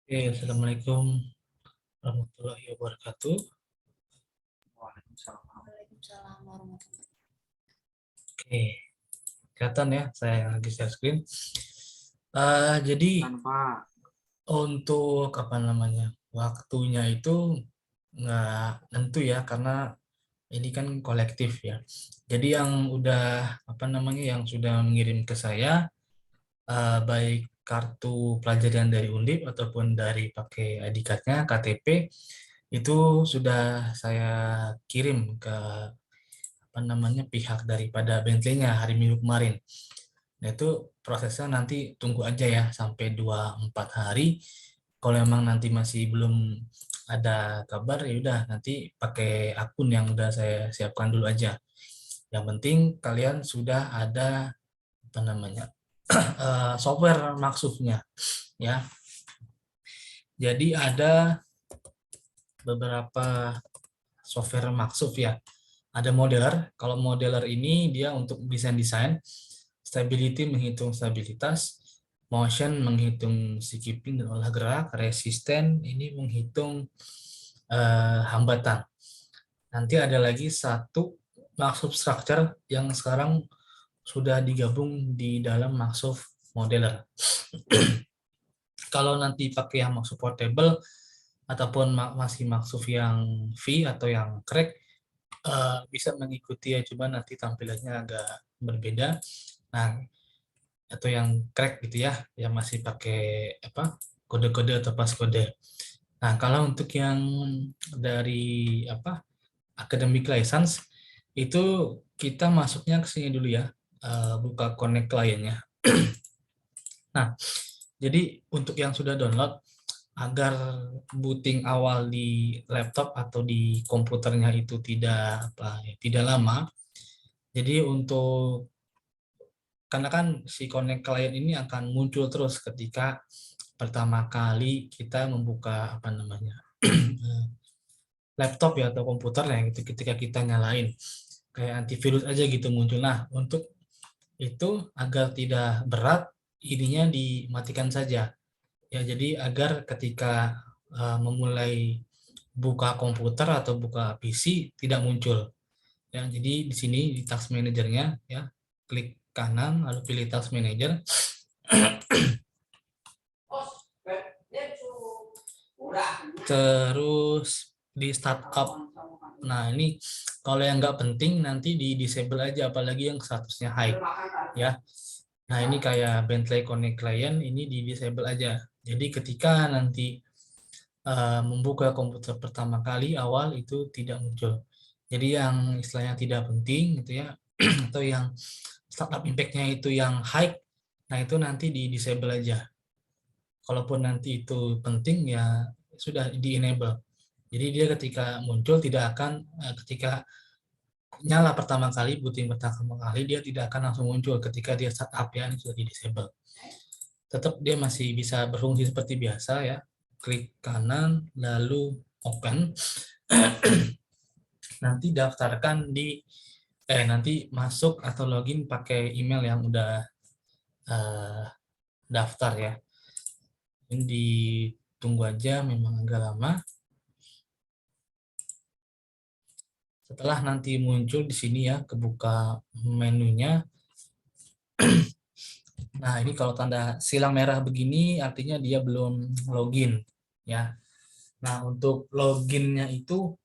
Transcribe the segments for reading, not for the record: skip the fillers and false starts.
Assalamualaikum warahmatullahi wabarakatuh. Waalaikumsalam warahmatullahi. Oke, kelihatan ya saya lagi share screen. Jadi untuk waktunya itu nggak tentu ya karena ini kan kolektif ya. Jadi yang yang sudah mengirim ke saya baik kartu pelajaran dari Undip ataupun dari pakai ID card-nya KTP itu sudah saya kirim ke pihak daripada Bentley-nya hari Minggu kemarin. Nah, itu prosesnya nanti tunggu aja ya sampai 2-4 hari. Kalau memang nanti masih belum ada kabar ya udah nanti pakai akun yang udah saya siapkan dulu aja. Yang penting kalian sudah ada software maksudnya ya. Jadi ada beberapa software maksud ya. Ada modeler. Kalau modeler ini dia untuk desain-desain, stability menghitung stabilitas, motion menghitung skipping dan olah gerak, resisten ini menghitung hambatan. Nanti ada lagi satu maksud structure yang sekarang sudah digabung di dalam maksud modeler. Kalau nanti pakai yang maksud portable ataupun masih maksud yang V atau yang crack, bisa mengikuti ya, coba nanti tampilannya agak berbeda. Nah, atau yang crack gitu ya, yang masih pakai kode-kode atau passcode. Nah, kalau untuk yang dari academic license itu kita masuknya ke sini dulu ya, buka connect kliennya. Nah, jadi untuk yang sudah download agar booting awal di laptop atau di komputernya itu tidak lama. Jadi karena kan si connect client ini akan muncul terus ketika pertama kali kita membuka laptop ya atau komputer ya gitu, ketika kita nyalain kayak antivirus aja gitu muncul. Nah, untuk itu agar tidak berat ininya dimatikan saja ya, jadi agar ketika memulai buka komputer atau buka PC tidak muncul ya. Jadi di sini di task manajernya ya, klik kanan lalu pilih task manager. Terus di startup. Nah, ini kalau yang nggak penting nanti di disable aja, apalagi yang statusnya high ya. Nah, ini kayak Bentley Connect Client ini di disable aja. Jadi ketika nanti membuka komputer pertama kali awal itu tidak muncul. Jadi yang istilahnya tidak penting gitu ya, atau yang startup impact-nya itu yang high, nah itu nanti di disable aja. Kalaupun nanti itu penting ya sudah di enable. Jadi dia ketika muncul tidak akan ketika nyala pertama kali, booting pertama kali dia tidak akan langsung muncul ketika dia startup ya, ini sudah di disable. Tetap dia masih bisa berfungsi seperti biasa ya. Klik kanan lalu open. Nanti daftarkan nanti masuk atau login pakai email yang udah daftar ya. Ini ditunggu aja, memang agak lama. Setelah nanti muncul di sini ya, kebuka menunya. Nah, ini kalau tanda silang merah begini artinya dia belum login ya. Nah, untuk loginnya itu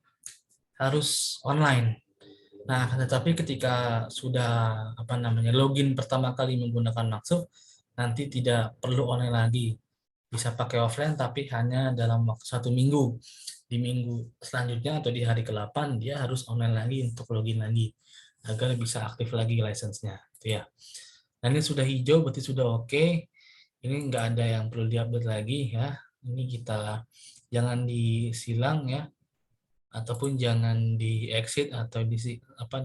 harus online. Nah, tetapi ketika sudah login pertama kali menggunakan Maksud, nanti tidak perlu online lagi. Bisa pakai offline tapi hanya dalam waktu 1 minggu. Di minggu selanjutnya atau di hari ke-8 dia harus online lagi untuk login lagi agar bisa aktif lagi license-nya gitu ya. Nah, ini sudah hijau berarti sudah oke. Ini nggak ada yang perlu diupdate lagi ya. Ini kita jangan disilang ya, ataupun jangan di exit atau di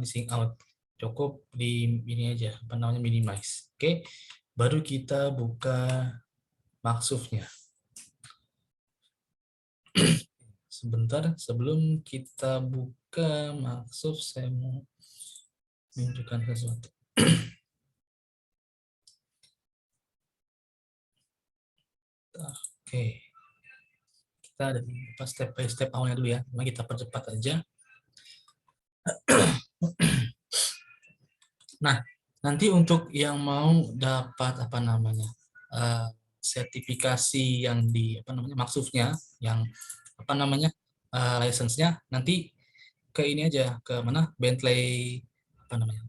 sync out, cukup di ini aja minimize. Oke, baru kita buka maksudnya. Sebentar sebelum kita buka maksud saya mau menunjukkan sesuatu. Oke, Kita ada di step by step awalnya dulu ya. Mari kita percepat aja. Nah, nanti untuk yang mau dapat apa namanya sertifikasi yang di apa namanya maksudnya, yang apa namanya license-nya, nanti ke ini aja, ke mana Bentley apa namanya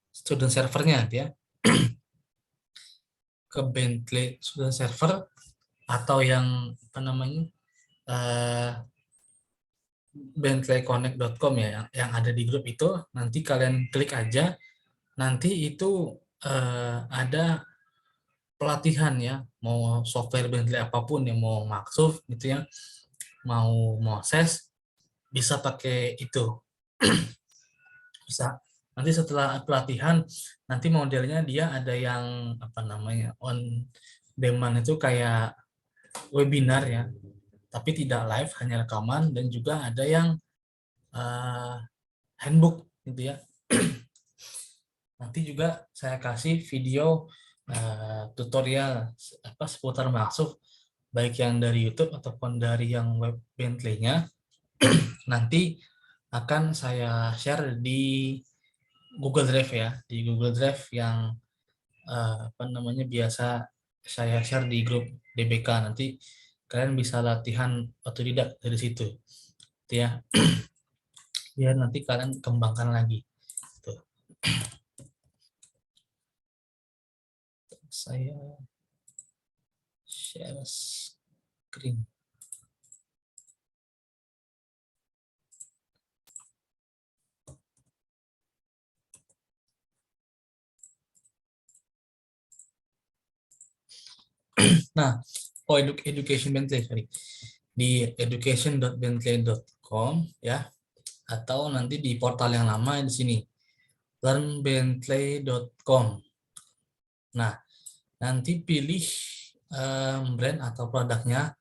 student servernya ya, ke Bentley student server atau yang apa namanya bentleyconnect.com ya, yang ada di grup itu. Nanti kalian klik aja, nanti itu ada pelatihan ya, mau software Bentley apapun yang mau maksud gitu ya, mau Moses, bisa pakai itu. Bisa. Nanti setelah pelatihan, nanti modelnya dia ada yang apa namanya on demand, itu kayak webinar ya, tapi tidak live, hanya rekaman, dan juga ada yang handbook gitu ya. Nanti juga saya kasih video tutorial apa seputar maksud, baik yang dari YouTube ataupun dari yang web Bentley-nya. Nanti akan saya share di Google Drive ya, di Google Drive yang apa namanya biasa saya share di grup DBK. Nanti kalian bisa latihan otodidak dari situ, gitu ya. Biar nanti kalian kembangkan lagi. Tuh. Saya share screen. Nah, education Bentley, sorry. Di education.bentley.com ya, atau nanti di portal yang lama di sini, learnbentley.com. Nah, nanti pilih brand atau produknya,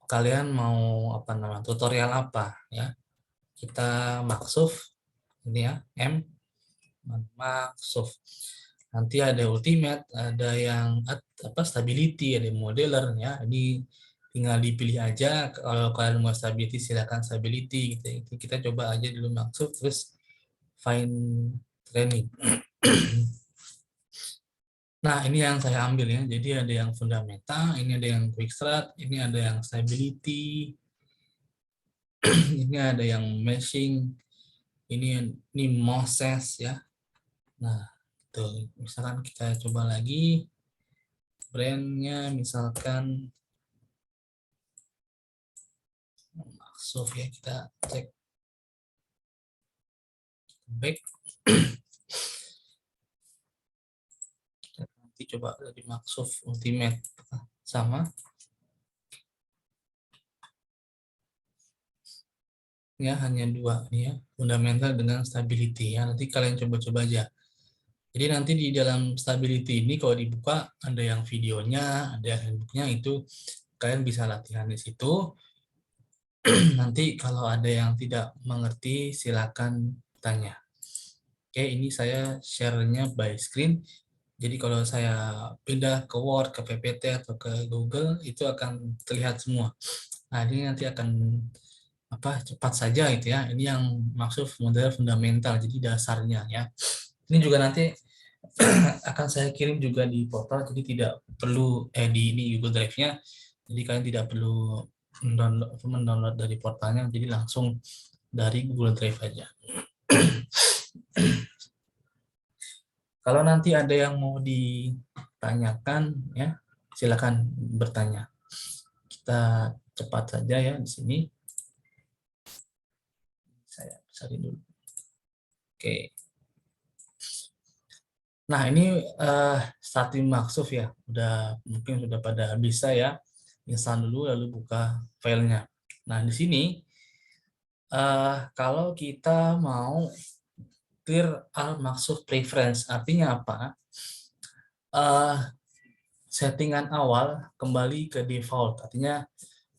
kalian mau apa namanya, tutorial apa ya. Kita maksud ini ya, maksud. Nanti ada ultimate, ada yang apa stability, ada modeler ya. Ini tinggal dipilih aja. Kalau kalian mau stability silakan stability gitu. Kita coba aja dulu maksud, terus fine training. Nah, ini yang saya ambil ya. Jadi ada yang fundamental, ini ada yang quick start, ini ada yang stability, ini ada yang meshing, ini Moses ya. Nah, tuh misalkan kita coba lagi brandnya, misalkan maksud ya, kita cek back. Kita nanti coba dari maksud ultimate sama ya, hanya dua nih ya, fundamental dengan stability ya. Nanti kalian coba-coba aja. Jadi nanti di dalam stability ini kalau dibuka ada yang videonya, ada yang handbooknya, itu kalian bisa latihan di situ. Nanti kalau ada yang tidak mengerti silakan tanya. Oke, ini saya share-nya by screen. Jadi kalau saya pindah ke Word, ke PPT atau ke Google, itu akan terlihat semua. Nah, ini nanti akan apa cepat saja gitu ya. Ini yang maksud model fundamental, jadi dasarnya ya. Ini juga nanti akan saya kirim juga di portal, jadi tidak perlu di ini Google Drive-nya. Jadi kalian tidak perlu mendownload dari portalnya, jadi langsung dari Google Drive aja. Kalau nanti ada yang mau ditanyakan ya, silakan bertanya. Kita cepat saja ya di sini. Saya cari dulu. Oke. Nah, ini starting maksud ya. Mungkin sudah pada bisa ya. Install dulu lalu buka filenya. Nah, di sini kalau kita mau clear al maksud preference, artinya apa? Settingan awal kembali ke default, artinya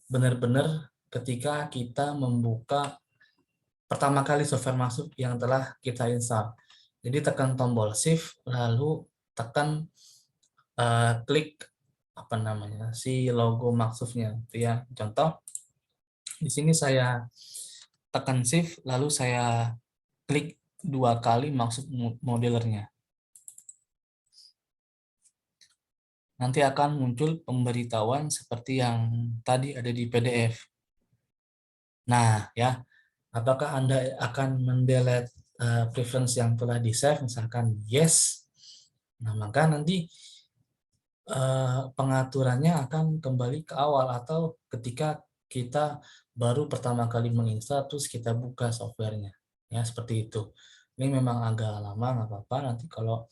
benar-benar ketika kita membuka pertama kali software masuk yang telah kita install. Jadi tekan tombol shift lalu tekan klik apa namanya si logo maksudnya itu ya. Contoh Di sini saya tekan shift, lalu saya klik 2 kali maksud modelernya. Nanti akan muncul pemberitahuan seperti yang tadi ada di PDF. Nah, ya, apakah Anda akan mendelete preference yang telah di-save? Misalkan yes. Nah, maka nanti pengaturannya akan kembali ke awal atau ketika kita baru pertama kali menginstal terus kita buka softwarenya, ya seperti itu. Ini memang agak lama, nggak apa-apa. Nanti kalau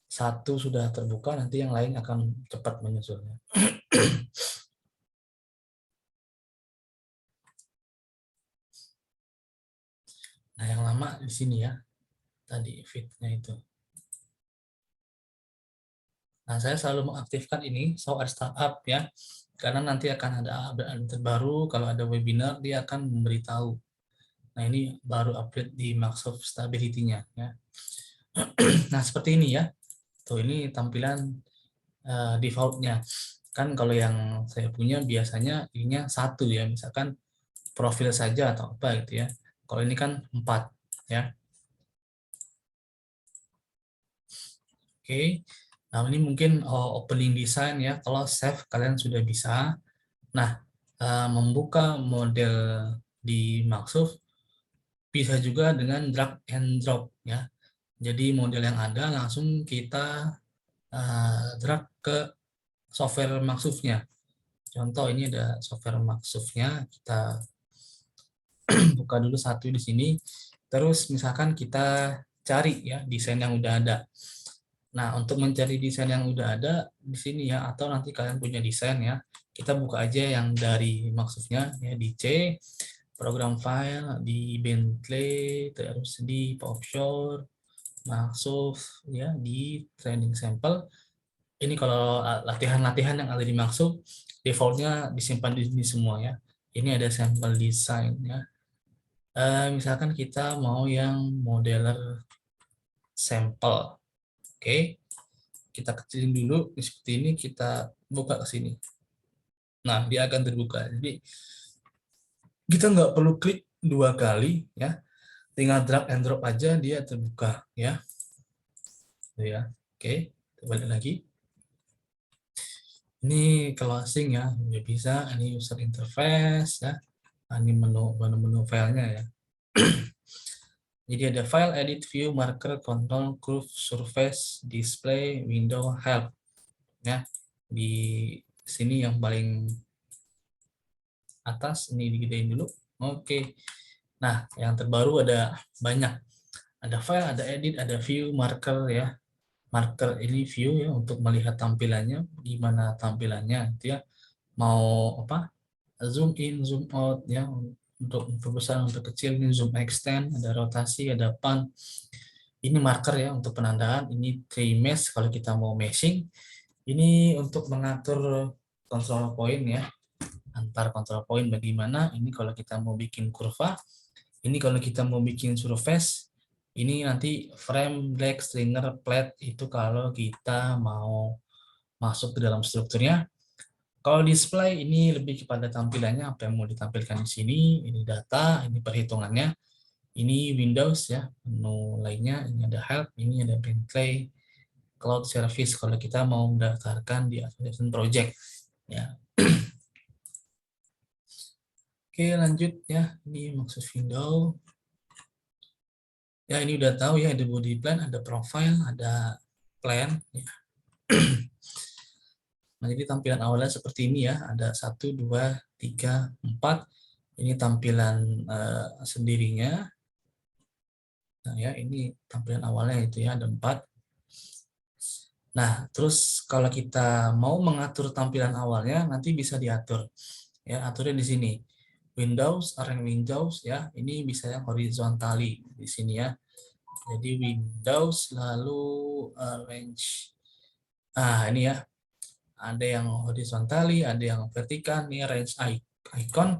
satu sudah terbuka, nanti yang lain akan cepat menyusulnya. Nah, yang lama di sini ya, tadi fitnya itu. Nah, saya selalu mengaktifkan ini, so ada startup ya, karena nanti akan ada update terbaru. Kalau ada webinar, dia akan memberitahu. Nah, ini baru update di Microsoft Stability-nya ya. Nah, seperti ini ya. Tuh, ini tampilan default-nya. Kan kalau yang saya punya biasanya ininya satu ya, misalkan profil saja atau apa gitu ya. Kalau ini kan 4 ya. Oke. Nah, ini mungkin opening design ya. Kalau save kalian sudah bisa. Nah, membuka model di Microsoft bisa juga dengan drag and drop ya. Jadi model yang ada langsung kita drag ke software Microsoft-nya. Contoh ini ada software Microsoft-nya, kita buka dulu satu di sini. Terus misalkan kita cari ya desain yang udah ada. Nah, untuk mencari desain yang udah ada di sini ya, atau nanti kalian punya desain ya, kita buka aja yang dari Microsoft-nya ya, di C, program file, di Bentley, terus di PowerShell, Microsoft ya, di training sample. Ini kalau latihan-latihan yang ada di Microsoft, defaultnya disimpan di sini semua ya. Ini ada sampel desain ya. Misalkan kita mau yang modeler sampel. Oke, kita kecilin dulu seperti ini, kita buka ke sini. Nah, dia akan terbuka. Jadi kita nggak perlu klik 2 kali ya, tinggal drag and drop aja dia terbuka ya. Ya, oke, balik lagi. Ini closing ya, udah bisa. Ini user interface ya. Ini menu filenya ya. Jadi ada file, edit, view, marker, control, curve, surface, display, window, help. Ya, di sini yang paling atas ini digedein dulu. Oke. Nah, yang terbaru ada banyak. Ada file, ada edit, ada view, marker ya. Marker ini view ya untuk melihat tampilannya, gimana tampilannya gitu ya. Mau apa? Zoom in, zoom out ya, untuk besar, untuk kecil, ini zoom extend, ada rotasi, ada pan. Ini marker ya untuk penandaan, ini tree mesh kalau kita mau meshing. Ini untuk mengatur control point ya, antar control point bagaimana. Ini kalau kita mau bikin kurva, ini kalau kita mau bikin surface, ini nanti frame, black, stringer, flat itu kalau kita mau masuk ke dalam strukturnya. Kalau display ini lebih kepada tampilannya, apa yang mau ditampilkan di sini. Ini data, ini perhitungannya. Ini Windows ya, menu lainnya. Ini ada help, ini ada Bentley, cloud service kalau kita mau mendaftarkan di Association Project. Ya. Oke, lanjut ya. Ini maksud window. Ya, ini udah tahu ya, ada body plan, ada profile, ada plan. Ya. Nah, jadi tampilan awalnya seperti ini ya, ada 1, 2, 3, 4. Ini tampilan sendirinya. Nah, ya, ini tampilan awalnya itu ya, ada 4. Nah, terus kalau kita mau mengatur tampilan awalnya, nanti bisa diatur. Ya, aturnya di sini. Windows, arrange Windows ya, ini bisa yang horizontally di sini ya. Jadi Windows lalu arrange. Ah, ini ya. Ada yang horizontally, ada yang vertikal, nih range icon.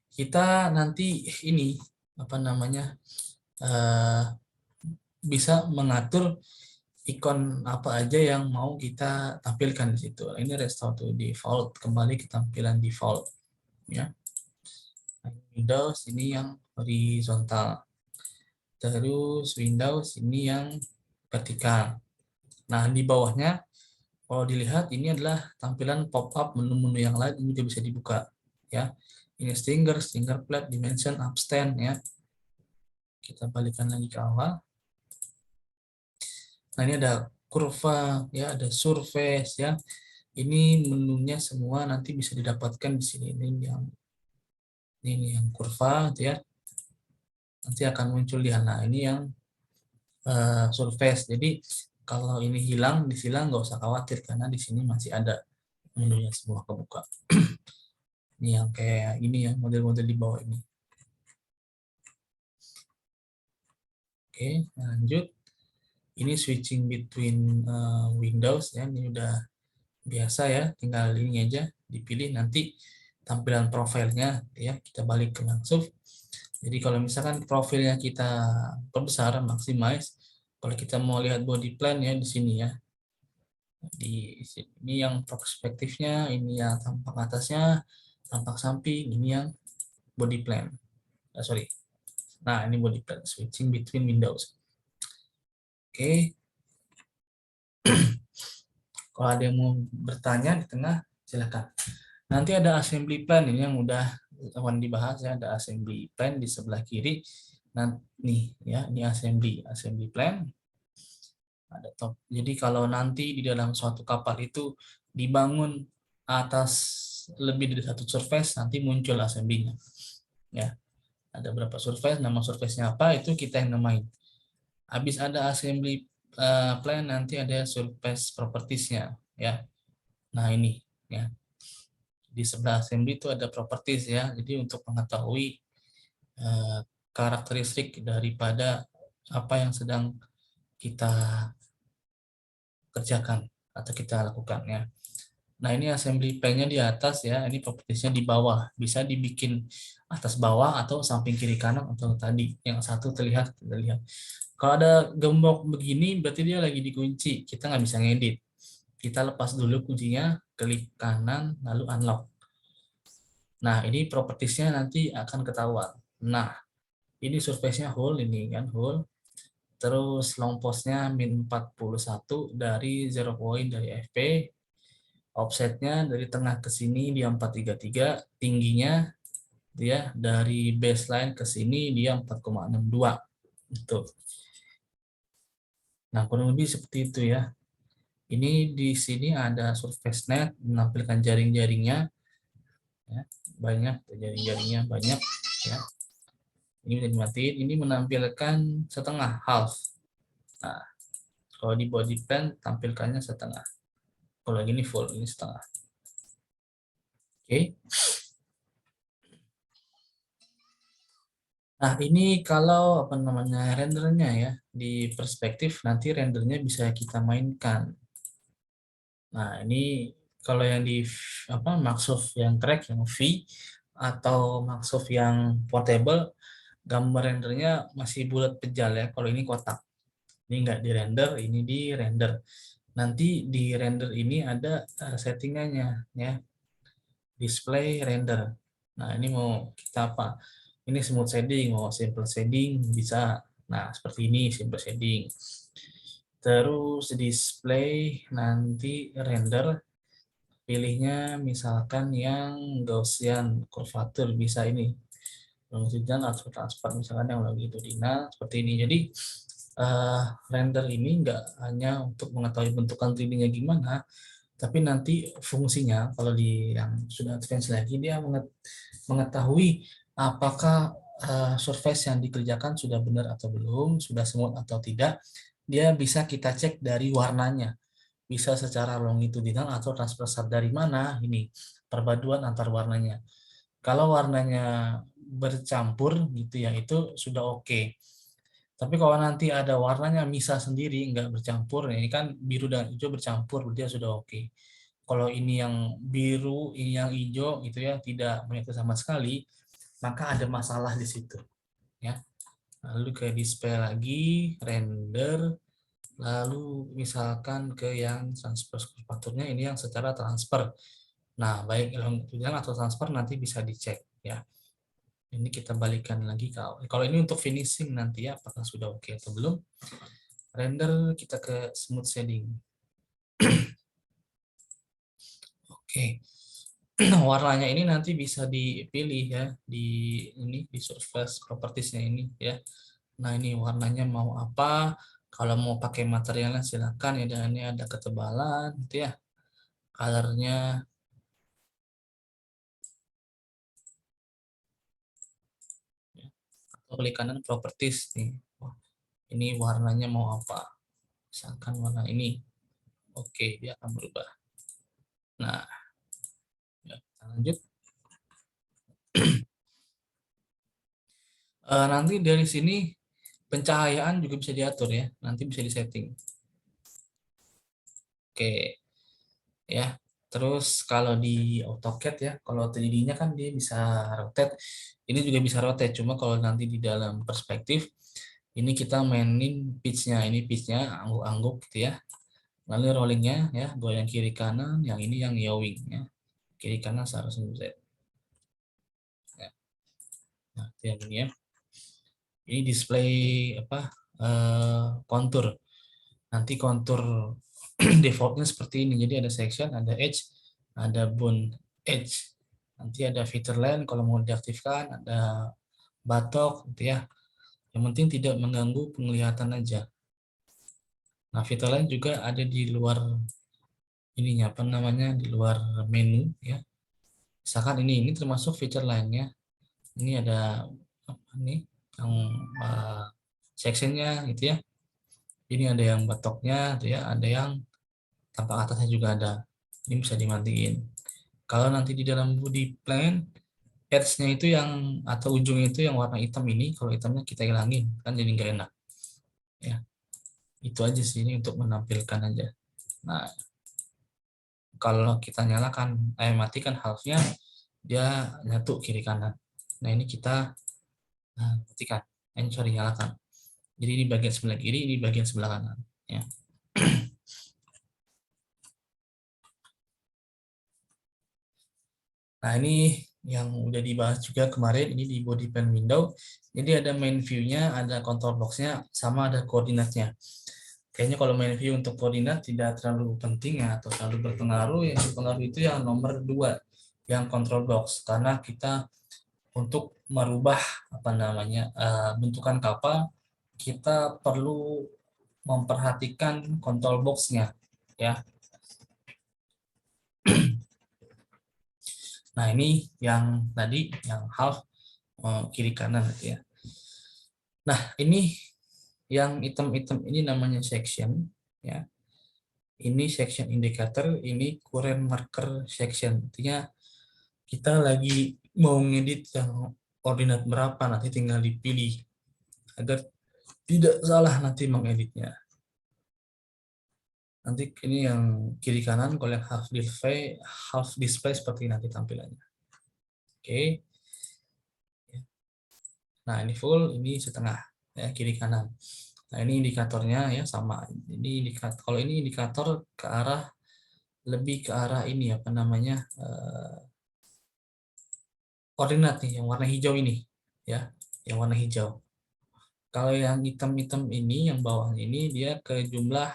Kita nanti ini apa namanya? Bisa mengatur ikon apa aja yang mau kita tampilkan di situ. Ini restore to default, kembali ke tampilan default ya. Windows ini yang horizontal. Terus Windows ini yang vertikal. Nah, di bawahnya kalau dilihat ini adalah tampilan pop-up menu-menu yang lain ini juga bisa dibuka ya. Ini stinger, stinger plate, dimension, abstain ya. Kita balikan lagi ke awal. Nah, ini ada kurva ya, ada surface ya. Ini menunya semua nanti bisa didapatkan di sini. Ini yang kurva gitu ya. Nanti akan muncul di sana. Ini yang surface. Jadi kalau ini hilang, disilang nggak usah khawatir karena di sini masih ada menunya semua kebuka. Ini yang kayak ini ya, model-model di bawah ini. Oke, lanjut. Ini switching between Windows ya, ini udah biasa ya, tinggal ini aja dipilih nanti tampilan profilnya ya, kita balik ke langsung. Jadi kalau misalkan profilnya kita perbesar, maximize, kalau kita mau lihat body plan ya di sini ya. Di sini yang perspektifnya, ini yang tampak atasnya, tampak samping, ini yang body plan. Sorry. Nah, ini body plan switching between Windows. Oke. Kalau ada yang mau bertanya di tengah, silakan. Nanti ada assembly plan ini yang udah akan dibahas ya, ada assembly plan di sebelah kiri. Nanti nih ya, ini assembly plan. Ada top. Jadi kalau nanti di dalam suatu kapal itu dibangun atas lebih dari satu surface, nanti muncul assembly-nya. Ya, ada berapa surface, nama surface-nya apa itu kita yang namain. Habis ada assembly plan, nanti ada surface properties-nya ya. Nah, ini ya. Di sebelah assembly itu ada properties ya. Jadi untuk mengetahui karakteristik daripada apa yang sedang kita kerjakan atau kita lakukan ya. Nah, ini assembly plan-nya di atas ya, ini propertiesnya di bawah. Bisa dibikin atas bawah atau samping kiri kanan atau tadi yang satu terlihat. Kalau ada gembok begini berarti dia lagi dikunci, kita nggak bisa ngedit. Kita lepas dulu kuncinya, klik kanan lalu unlock. Nah, ini propertiesnya nanti akan ketahuan. Nah, ini surface-nya whole, ini kan whole. Terus long post-nya min 41 dari 0 point dari FP. Offsetnya dari tengah ke sini dia 433, tingginya dia dari baseline ke sini dia 4,62. Itu. Nah, kurang lebih seperti itu ya. Ini di sini ada surface net menampilkan jaring-jaringnya ya, banyak jaring-jaringnya banyak ya. Ini bisa dimatiin, ini menampilkan setengah half. Nah, kalau di body plan tampilkannya setengah. Kalau ini full, ini setengah. Oke. Nah, ini kalau apa namanya rendernya ya, di perspektif nanti rendernya bisa kita mainkan. Nah, ini kalau yang di apa Microsoft yang track yang V atau Microsoft yang portable, gambar rendernya masih bulat pejal ya. Kalau ini kotak. Ini nggak di render, ini di render. Nanti di render ini ada settingannya ya. Display render. Nah, ini mau kita apa? Ini smooth shading, mau simple shading bisa. Nah, seperti ini simple shading. Terus display nanti render, pilihnya misalkan yang Gaussian curvature bisa ini. Longitudinal atau transparan misalkan yang longitudinal seperti ini. Jadi render ini enggak hanya untuk mengetahui bentukan 3D-nya gimana, tapi nanti fungsinya kalau di yang sudah advance lagi dia mengetahui apakah surface yang dikerjakan sudah benar atau belum, sudah smooth atau tidak. Dia bisa kita cek dari warnanya, bisa secara longitudinal atau transversal. Dari mana ini perpaduan antar warnanya. Kalau warnanya bercampur gitu ya, itu sudah oke. Tapi kalau nanti ada warnanya misah sendiri, nggak bercampur, ini kan biru dan hijau bercampur, dia sudah oke. Kalau ini yang biru, ini yang hijau, gitu ya, tidak menyatu sama sekali, maka ada masalah di situ. Ya. Lalu ke display lagi, render, lalu misalkan ke yang transfer kurvaturnya, ini yang secara transfer. Nah, baik longitudinal atau transfer nanti bisa dicek. Ya. Ini kita balikan lagi ke awal. Kalau ini untuk finishing nanti ya, apakah sudah oke atau belum. Render kita ke smooth shading. Oke. Warnanya ini nanti bisa dipilih ya di surface propertiesnya ini ya. Nah, ini warnanya mau apa? Kalau mau pakai materialnya silakan ya, dan ini ada ketebalan gitu ya. Colornya ya. Atau klik kanan properties nih. Wah, ini warnanya mau apa? Misalkan warna ini. Oke, dia akan berubah. Nah, ya, kita lanjut. Nanti dari sini pencahayaan juga bisa diatur ya. Nanti bisa disetting. Oke, ya. Terus kalau di AutoCAD ya, kalau 3D-nya kan dia bisa rotate. Ini juga bisa rotate, cuma kalau nanti di dalam perspektif ini kita mainin pitch-nya. Ini pitch-nya angguk-angguk gitu ya. Lalu rollingnya ya, goyang kiri kanan, yang ini yang yawing ya. Kiri kanan seharusnya Z. Ya. Nah, itu yang ini ya. Ini display apa? Kontur. Nanti kontur defaultnya seperti ini. Jadi ada section, ada edge, ada bound edge. Nanti ada feature line kalau mau diaktifkan, ada batok gitu ya. Yang penting tidak mengganggu penglihatan aja. Nah, feature line juga ada di luar ininya apa namanya? Di luar menu ya. Misalkan ini termasuk feature line-nya. Ini ada apa nih? Yang sectionnya gitu ya. Ini ada yang batoknya gitu ya, ada yang tampak atasnya juga ada. Ini bisa dimatiin. Kalau nanti di dalam body plan, edge-nya itu yang atau ujungnya itu yang warna hitam ini, kalau hitamnya kita hilangin, kan jadi nggak enak. Ya, itu aja sih ini untuk menampilkan aja. Nah, kalau kita nyalakan, matikan half-nya, dia nyatu kiri kanan. Nah, ini kita matikan. Sorry, nyalakan. Jadi ini bagian sebelah kiri, ini bagian sebelah kanan. Ya. Nah, ini yang udah dibahas juga kemarin, ini di body plan window. Jadi ada main view-nya, ada control box-nya, sama ada koordinatnya. Kayaknya kalau main view untuk koordinat tidak terlalu penting ya, atau terlalu berpengaruh. Yang berpengaruh itu yang nomor 2, yang control box. Karena kita untuk merubah apa namanya bentukan kapal, kita perlu memperhatikan control box-nya. Ya. Nah, ini yang tadi, yang half kiri kanan gitu ya. Nah, ini yang hitam-hitam ini namanya section ya. Ini section indicator, ini current marker section. Artinya kita lagi mau ngedit yang koordinat berapa, nanti tinggal dipilih agar tidak salah nanti mengeditnya. Nanti ini yang kiri kanan, kalau yang half display seperti nanti tampilannya. Oke. Nah, ini full, ini setengah ya, kiri kanan. Nah, ini indikatornya ya sama. Ini indikator, kalau ini indikator ke arah lebih ke arah ini apa namanya? Koordinat nih yang warna hijau ini ya, yang warna hijau. Kalau yang hitam-hitam ini, yang bawahnya ini dia ke jumlah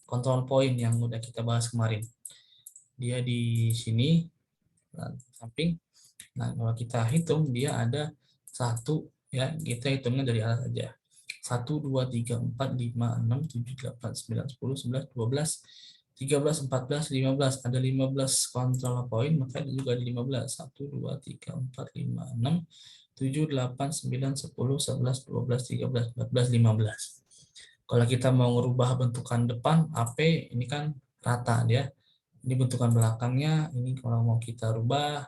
control point yang udah kita bahas kemarin. Dia di sini samping. Nah, kalau kita hitung dia ada satu ya, kita hitungnya dari atas aja. 1, 2, 3, 4, 5, 6, 7, 8, 9, 10, 11, 12, 13, 14, 15. Ada 15 control point, maka juga ada 15. 1, 2, 3, 4, 5, 6, 7, 8, 9, 10, 11, 12, 13, 14, 15. Kalau kita mau merubah bentukan depan AP, ini kan rata dia. Ini bentukan belakangnya, ini kalau mau kita rubah,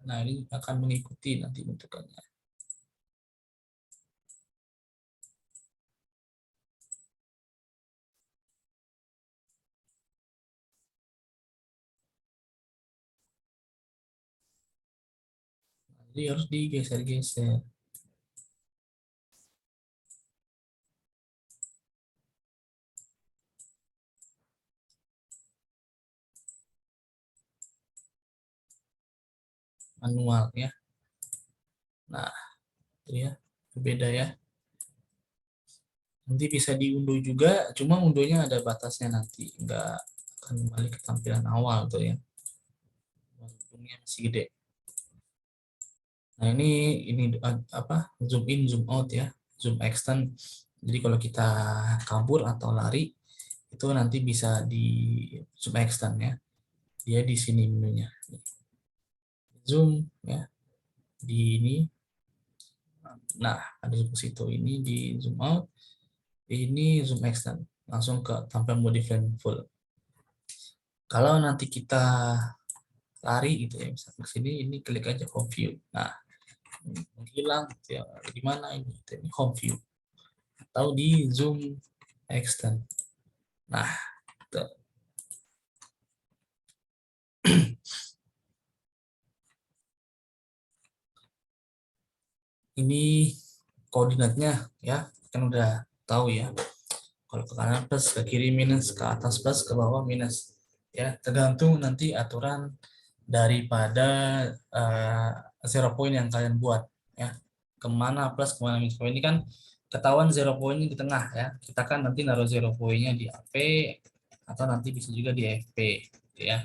nah ini akan mengikuti nanti bentukannya. Jadi harus digeser-geser. Manual ya. Nah, itu ya, berbeda ya. Nanti bisa diunduh juga, cuma unduhnya ada batasnya nanti, nggak akan kembali ke tampilan awal tuh ya. Untungnya masih gede. Nah ini apa? Zoom in, zoom out ya, zoom extend. Jadi kalau kita kabur atau lari itu nanti bisa di zoom extend ya. Dia di sini menunya. Zoom ya di ini. Nah ada di situ ini di zoom out, ini zoom extend langsung ke tampilan modify full. Kalau nanti kita lari gitu ya, misalnya ke sini ini klik aja home view. Nah menghilang gitu ya, di mana ini? Ini home view atau di zoom extend. Nah tuh. Ini koordinatnya ya, kan udah tahu ya. Kalau ke kanan plus, ke kiri minus, ke atas plus, ke bawah minus. Ya, tergantung nanti aturan daripada zero point yang kalian buat ya. Kemana plus, kemana minus. Ini kan ketahuan zero point di tengah ya. Kita kan nanti naruh zero point-nya di AP atau nanti bisa juga di FP ya.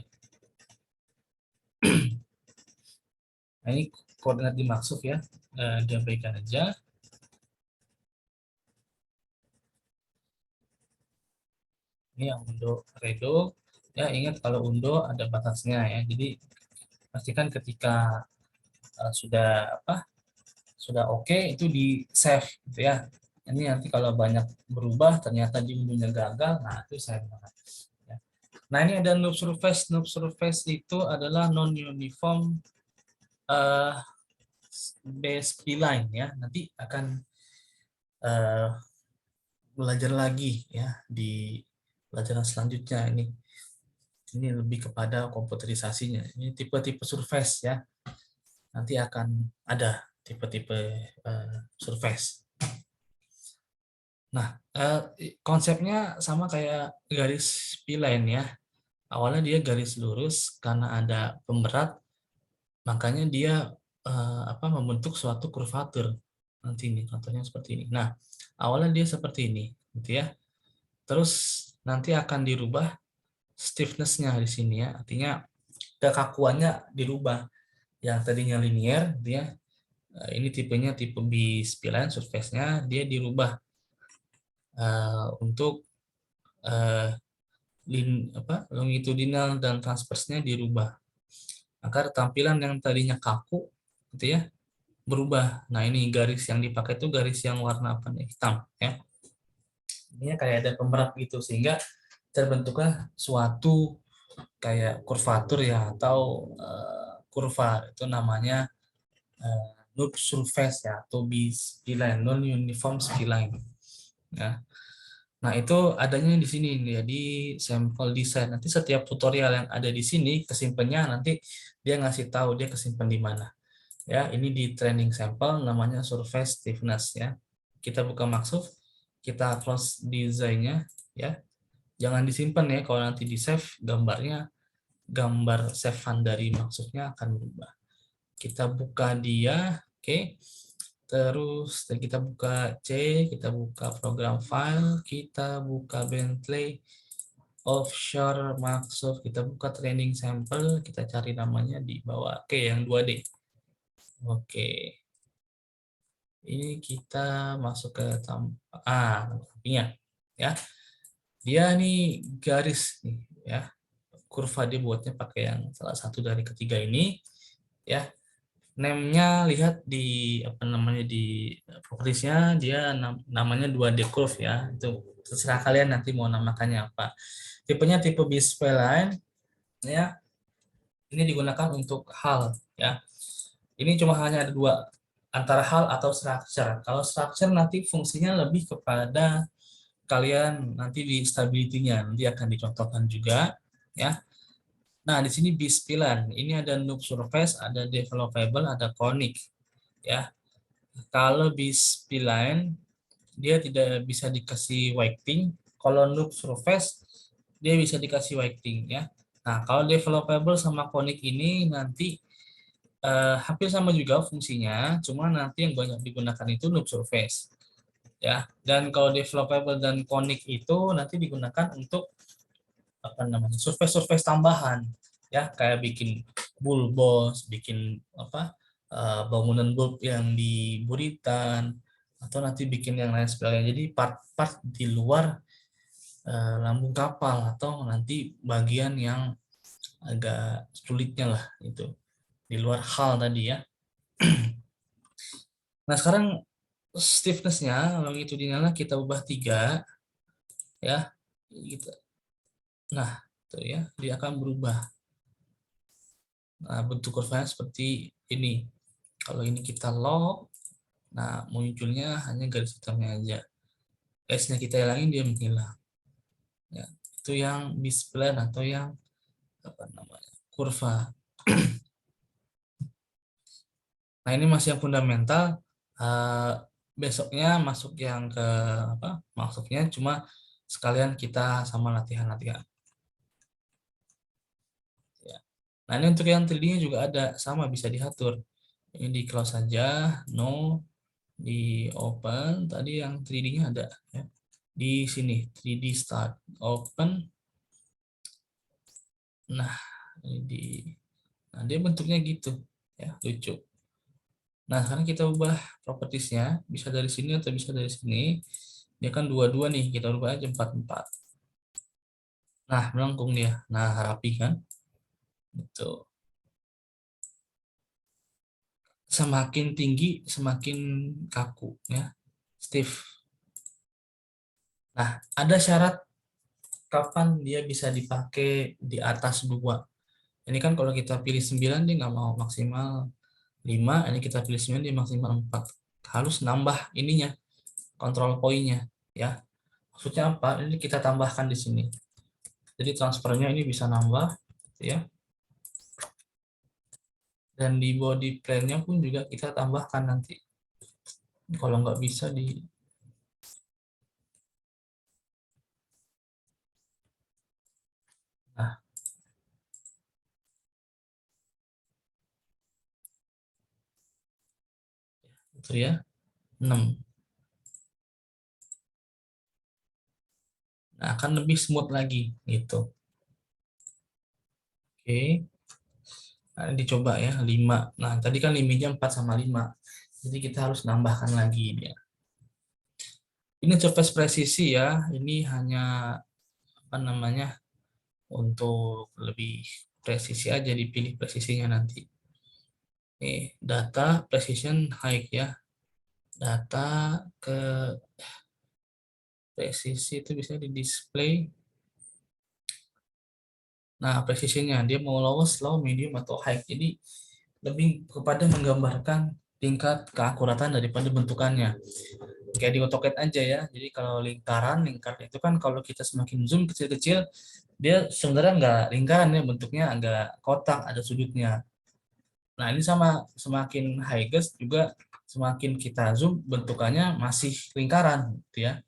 Nah, ini koordinat dimaksud ya. Diabaikan aja. Ini yang undo redo ya, ingat kalau undo ada batasnya ya, jadi pastikan ketika sudah sudah oke itu di save gitu ya. Ini nanti kalau banyak berubah ternyata di undunya gagal, nah itu saya ya. Nah ini ada noob surface itu adalah non uniform base P-line ya, nanti akan uh, belajar lagi ya di pelajaran selanjutnya. Ini lebih kepada komputerisasinya. Ini tipe-tipe surface ya. Nanti akan ada tipe-tipe surface. Nah, konsepnya sama kayak garis P-line ya. Awalnya dia garis lurus karena ada pemberat, makanya dia membentuk suatu kurvatur. Nanti ini contohnya seperti ini. Nah, awalnya dia seperti ini, gitu ya. Terus nanti akan dirubah stiffness-nya di sini ya. Artinya kekakuannya dirubah. Yang tadinya linear, dia ini tipenya tipe B spline, surface-nya dia dirubah untuk longitudinal dan transverse-nya dirubah agar tampilan yang tadinya kaku gitu ya berubah. Nah ini garis yang dipakai itu garis yang warna apa nih, hitam ya. Ini kayak ada pemberat gitu sehingga terbentuklah suatu kayak kurvatur ya, atau kurva itu namanya noob surface ya, atau B-spline, non uniform spline ya. Nah itu adanya di sini ya, di sampel design. Nanti setiap tutorial yang ada di sini kesimpannya nanti dia ngasih tahu dia kesimpan di mana ya. Ini di training sampel namanya surface stiffness ya. Kita buka maksud, kita close desainnya ya, jangan disimpan ya. Kalau nanti di save gambarnya, gambar save dari maksudnya akan berubah. Kita buka dia, oke. Terus kita buka C, kita buka program file, kita buka Bentley offshore maksud, kita buka training sample, kita cari namanya di bawah. Oke, yang 2D. Oke. Ini kita masuk ke sampingnya ya. Dia nih garis nih ya. Kurva dibuatnya pakai yang salah satu dari ketiga ini ya. Name-nya lihat di apa namanya di properties-nya, dia namanya 2D curve ya. Itu terserah kalian nanti mau namakannya apa. Tipenya tipe B-spline ya. Ini digunakan untuk hull ya. Ini cuma hanya ada dua, antara hull atau structure. Kalau structure nanti fungsinya lebih kepada kalian nanti di stability-nya nanti akan dicontohkan juga ya. Nah, di sini B-spline. Ini ada noob surface, ada developable, ada conic ya. Kalau B-spline dia tidak bisa dikasih whiting. Kalau noob surface dia bisa dikasih whiting ya. Nah, kalau developable sama conic ini nanti hampir sama juga fungsinya, cuma nanti yang banyak digunakan itu loop surface ya. Dan kalau developable dan conic itu nanti digunakan untuk apa namanya surface tambahan ya, kayak bikin bulbos, bikin apa bangunan bulb yang di buritan, atau nanti bikin yang lain sebagainya. Jadi part-part di luar lambung kapal, atau nanti bagian yang agak sulitnya lah itu di luar hull tadi ya. Nah sekarang stiffness-nya longitudinalnya kita ubah 3 ya gitu. Nah tuh ya, dia akan berubah. Nah bentuk kurvanya seperti ini. Kalau ini kita log, nah munculnya hanya garis hitamnya aja. S-nya kita hilangin, dia menghilang. Ya, itu yang B-spline atau yang apa namanya kurva. Nah ini masih yang fundamental. Besoknya masuk yang ke apa? Masuknya cuma sekalian kita sama latihan-latihan. Ya. Nah ini untuk yang 3D-nya juga ada, sama bisa diatur. Ini di close saja, no, di open. Tadi yang 3D-nya ada ya. Di sini 3D start, open. Nah ini nah dia bentuknya gitu ya, lucu. Nah sekarang kita ubah propertiesnya, bisa dari sini atau bisa dari sini. Dia kan dua-dua nih, kita ubah aja 4-4. Nah melengkung dia, nah rapi kan, betul. Semakin tinggi semakin kaku ya, stiff. Nah ada syarat kapan dia bisa dipakai di atas 2. Ini kan kalau kita pilih 9 dia nggak mau maksimal 5, ini kita pilih 9 dia maksimal 4. Harus nambah ininya, kontrol poinnya ya. Maksudnya apa? Ini kita tambahkan di sini. Jadi transfernya ini bisa nambah ya. Dan di body plan-nya pun juga kita tambahkan nanti. Kalau nggak bisa di nah, itu ya 6. Nah, akan lebih smooth lagi gitu. Oke. Nah, dicoba ya 5. Nah, tadi kan limitnya 4 sama 5. Jadi kita harus nambahkan lagi dia. Ini surface presisi ya. Ini hanya apa namanya? Untuk lebih presisi aja, dipilih presisinya nanti. Data precision high ya. Data ke presisi itu bisa di display. Nah, presisinya dia mau low, slow, medium atau high. Jadi lebih kepada menggambarkan tingkat keakuratan daripada bentukannya. Kayak di AutoCAD aja ya. Jadi kalau lingkaran itu kan kalau kita semakin zoom kecil-kecil, dia sebenarnya nggak lingkaran ya, bentuknya agak kotak, ada sudutnya. Nah ini sama, semakin high ges juga semakin kita zoom bentukannya masih lingkaran gitu ya.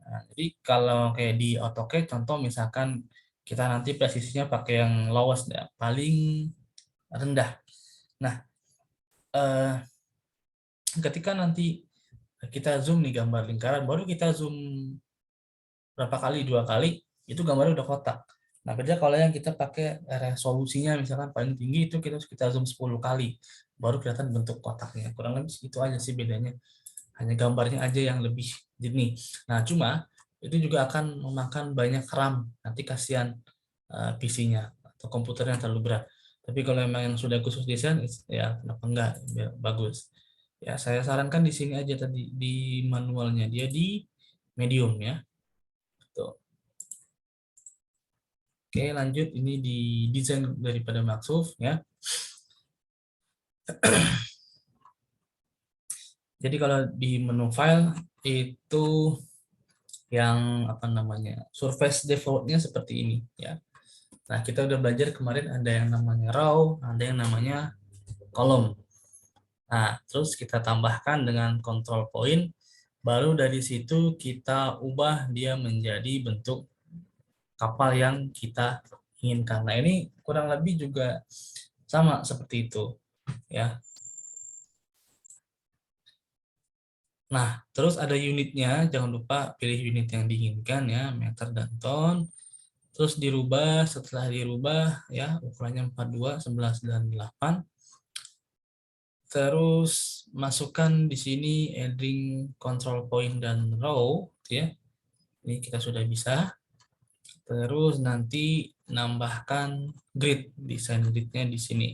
Nah, jadi kalau kayak di AutoCAD contoh misalkan kita nanti presisinya pakai yang lowest ya, paling rendah. Nah, eh, ketika nanti kita zoom nih gambar lingkaran, baru kita zoom berapa kali, 2 kali, itu gambarnya udah kotak. Nah, beda kalau yang kita pakai resolusinya misalkan paling tinggi itu kita zoom 10 kali, baru kelihatan bentuk kotaknya. Kurang lebih itu aja sih bedanya. Hanya gambarnya aja yang lebih jernih. Nah, cuma itu juga akan memakan banyak RAM. Nanti kasihan PC-nya atau komputernya terlalu berat. Tapi kalau memang yang sudah khusus desain, ya kenapa enggak, biar bagus. Ya, saya sarankan di sini aja tadi di manualnya dia di medium ya. Tuh. Oke, lanjut ini di desain daripada Maxuf ya. Jadi kalau di menu file itu yang apa namanya surface defaultnya seperti ini ya. Nah kita udah belajar kemarin ada yang namanya row, ada yang namanya kolom. Nah terus kita tambahkan dengan control point, baru dari situ kita ubah dia menjadi bentuk kapal yang kita inginkan. Nah ini kurang lebih juga sama seperti itu. ya. Nah, terus ada unitnya, jangan lupa pilih unit yang diinginkan ya, meter dan ton. Terus dirubah, setelah dirubah ya, ukurannya 42, 11 dan 8. Terus masukkan di sini adding control point dan row ya. Ini kita sudah bisa. Terus nanti nambahkan grid, desain gridnya di sini.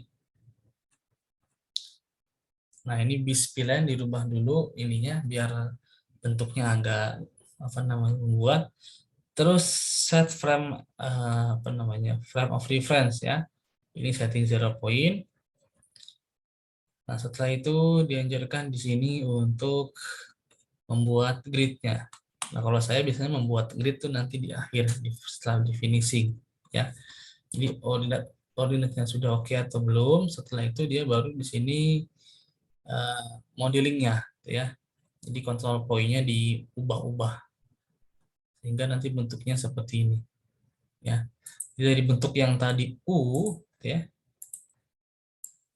Nah, ini bis spline dirubah dulu ininya biar bentuknya agak apa namanya membuat. Terus set frame apa namanya frame of reference ya. Ini setting 0 point. Nah, setelah itu dianjurkan di sini untuk membuat gridnya. Nah, kalau saya biasanya membuat grid tuh nanti di akhir setelah di finishing ya. Jadi ordinatnya sudah oke atau belum, setelah itu dia baru di sini modelingnya ya. Jadi control point-nya diubah-ubah sehingga nanti bentuknya seperti ini ya. Jadi dari bentuk yang tadi U ya.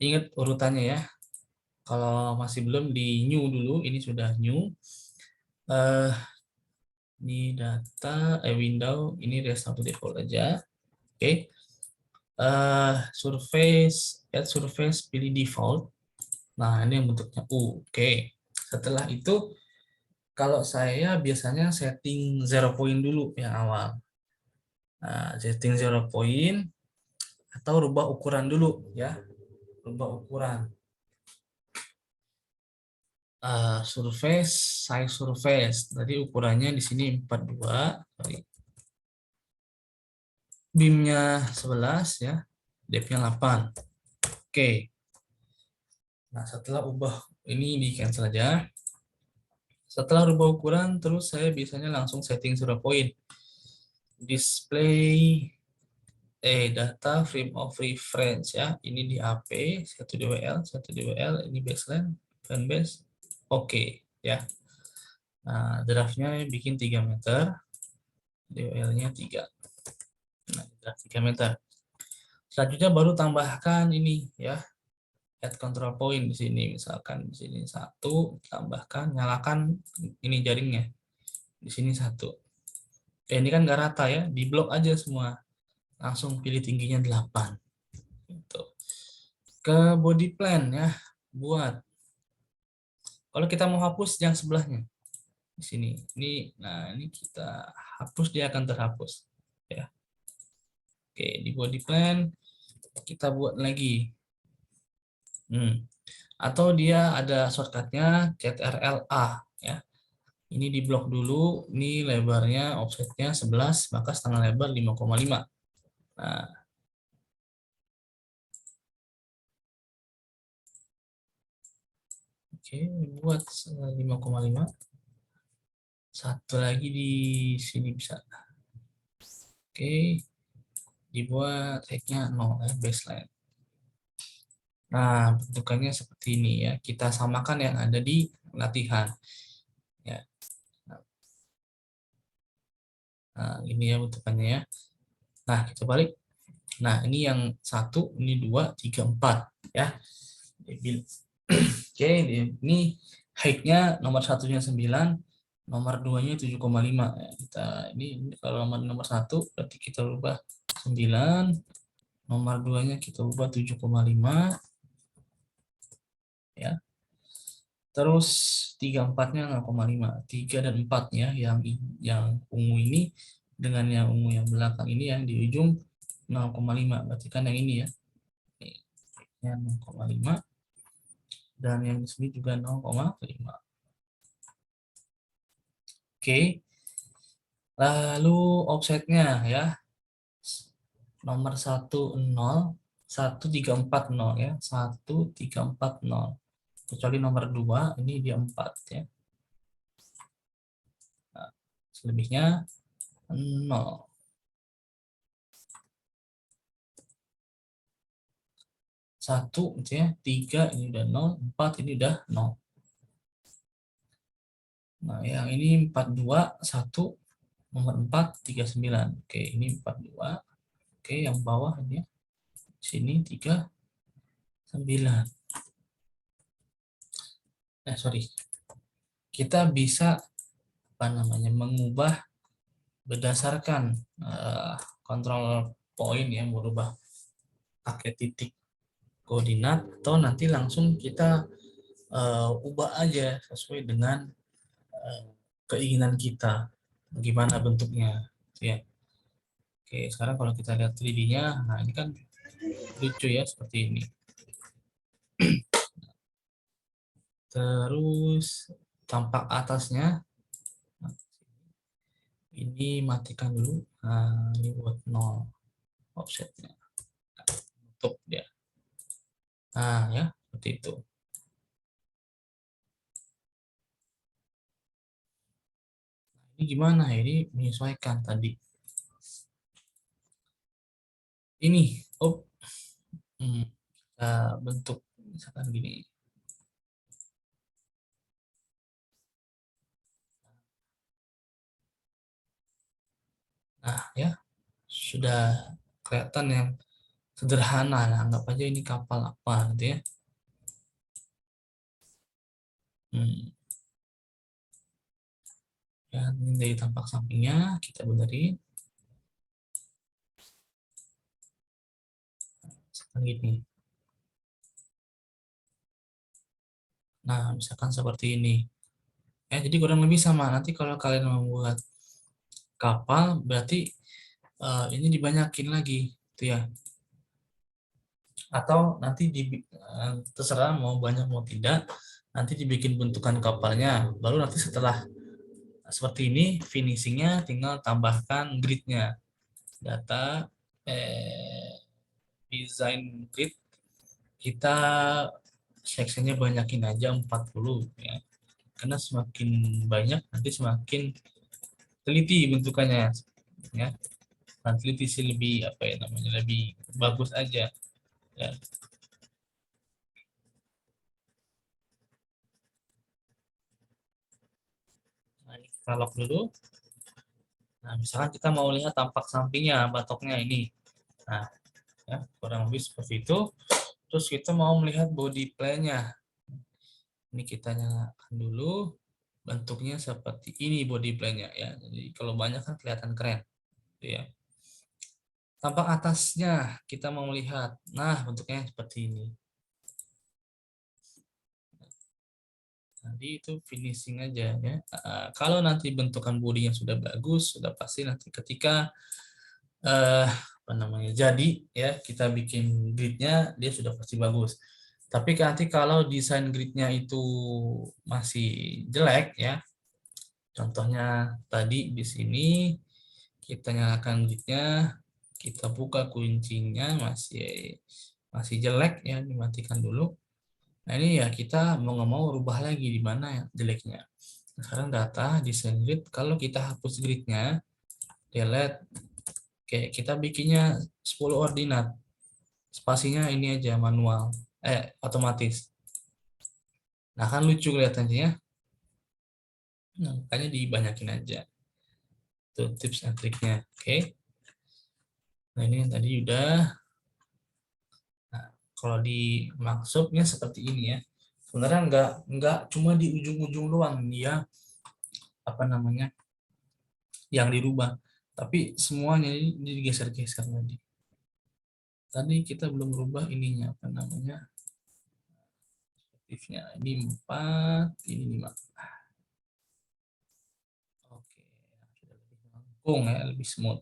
Ingat urutannya ya. Kalau masih belum di new dulu, ini sudah new. Ini data window, ini restart to default aja. Oke. Surface, add surface, pilih default. Nah, ini yang bentuknya U. Oke. Setelah itu kalau saya biasanya setting 0 point dulu yang awal. Nah, setting 0 point atau rubah ukuran dulu ya. Rubah ukuran. Surface, size surface. Tadi ukurannya di sini 42, sorry. Beamnya 11 ya. Depth-nya 8. Oke. Nah, setelah ubah ini di cancel aja. Setelah rubah ukuran, terus saya biasanya langsung setting 0 point. Display data frame of reference ya. Ini di AP 1 DWL, 1 DWL, ini baseline, fan base. Oke ya. Nah, draftnya bikin 3 meter. DWL-nya 3. Nah, draft 3 meter. Selanjutnya baru tambahkan ini ya. Add control point di sini, misalkan di sini 1, tambahkan, nyalakan ini jaringnya. Di sini 1. Ini kan nggak rata ya, di blok aja semua. Langsung pilih tingginya 8. Gitu. Ke body plan ya, buat. Kalau kita mau hapus yang sebelahnya. Di sini. Nah, ini kita hapus, dia akan terhapus. Ya. Oke, di body plan kita buat lagi. Atau dia ada shortcutnya CTRL-A ya. Ini di blok dulu, ini lebarnya offsetnya 11, maka setengah lebar 5,5. Nah, oke, buat 5,5. Satu lagi di sini bisa. Oke, dibuat height-nya 0 ya, baseline. Nah, bentukannya seperti ini ya. Kita samakan yang ada di latihan. Ya. Nah, ini ya bentukannya ya. Nah, kita balik. Nah, ini yang 1, ini 2, 3, 4 ya. Oke, ini height-nya nomor satunya 9, nomor 2-nya 7,5 ya. Ini kalau nomor 1 berarti kita ubah 9, nomor 2-nya kita ubah 7,5 ya. Terus 3 4-nya 0,5. 3 dan 4-nya yang ungu ini dengan yang ungu yang belakang ini yang di ujung 0,5. Berarti kan yang ini ya. Ini 0,5 dan yang di sini juga 0,5. Oke. Lalu offsetnya ya. Nomor 1340 ya. 1340. Kecuali nomor 2 ini dia 4 ya. Nah, selebihnya 0. 1 gitu ya. 3 ini udah 0, 4 ini udah 0. Nah, yang ini 42, 1, nomor 4, 39. Oke, ini 42. Oke, yang bawah ini sini 39. sorry, kita bisa apa namanya mengubah berdasarkan kontrol poin yang merubah pakai titik koordinat, atau nanti langsung kita ubah aja sesuai dengan eh, keinginan kita gimana bentuknya ya. Oke, sekarang kalau kita lihat 3D-nya, nah ini kan lucu ya seperti ini. Terus tampak atasnya ini matikan dulu. Nah, ini buat 0 offsetnya. Tutup dia. Nah, ya, seperti itu. Ini gimana? Ini menyesuaikan tadi. Ini, oh, kita bentuk misalkan gini. Nah, ya, sudah kelihatan yang sederhana. Nah, anggap aja ini kapal apa gitu ya. Hmm. Ya, ini dari tampak sampingnya kita benerin. Misalkan gini. Nah, misalkan seperti ini. Ya, jadi kurang lebih sama. Nanti kalau kalian membuat kapal, berarti ini dibanyakin lagi, gitu ya. Atau nanti terserah mau banyak mau tidak, nanti dibikin bentukan kapalnya. Baru nanti setelah seperti ini, finishingnya tinggal tambahkan gridnya. Data, design grid, kita sectionnya banyakin aja 40 ya. Karena semakin banyak nanti semakin teliti bentukannya ya. Nah, teliti sih lebih apa ya namanya lebih bagus aja ya. Nah, ini kita lock dulu. Nah, misalkan kita mau lihat tampak sampingnya batoknya ini. Nah, ya, kurang lebih seperti itu. Terus kita mau melihat body plan-nya. Ini kita nyalakan dulu. Bentuknya seperti ini body plan-nya ya. Jadi kalau banyak kan kelihatan keren, gitu ya. Tampak atasnya kita mau melihat. Nah, bentuknya seperti ini. Nanti itu finishing aja ya. Kalau nanti bentukan bodinya sudah bagus, sudah pasti nanti ketika apa namanya jadi ya kita bikin gridnya dia sudah pasti bagus. Tapi nanti kalau desain gridnya itu masih jelek ya, contohnya tadi di sini kita nyalakan gridnya, kita buka kuncinya masih masih jelek ya, dimatikan dulu. Nah ini ya kita mau nggak mau rubah lagi di mana ya jeleknya. Nah, sekarang data desain grid, kalau kita hapus gridnya, delete, oke kita bikinnya 10 ordinat, spasinya ini aja manual, otomatis. Nah kan lucu kelihatannya ya, nah, makanya dibanyakin aja. Itu tips and triknya, oke. Nah ini yang tadi udah. Nah, kalau di maksudnya seperti ini ya, sebenarnya nggak cuma di ujung-ujung doang dia apa namanya yang dirubah, tapi semuanya ini digeser-geser lagi. Tadi kita belum rubah ininya apa namanya aktifnya, ini 4 ini 5. Oke, sudah lebih melengkung ya, lebih smooth.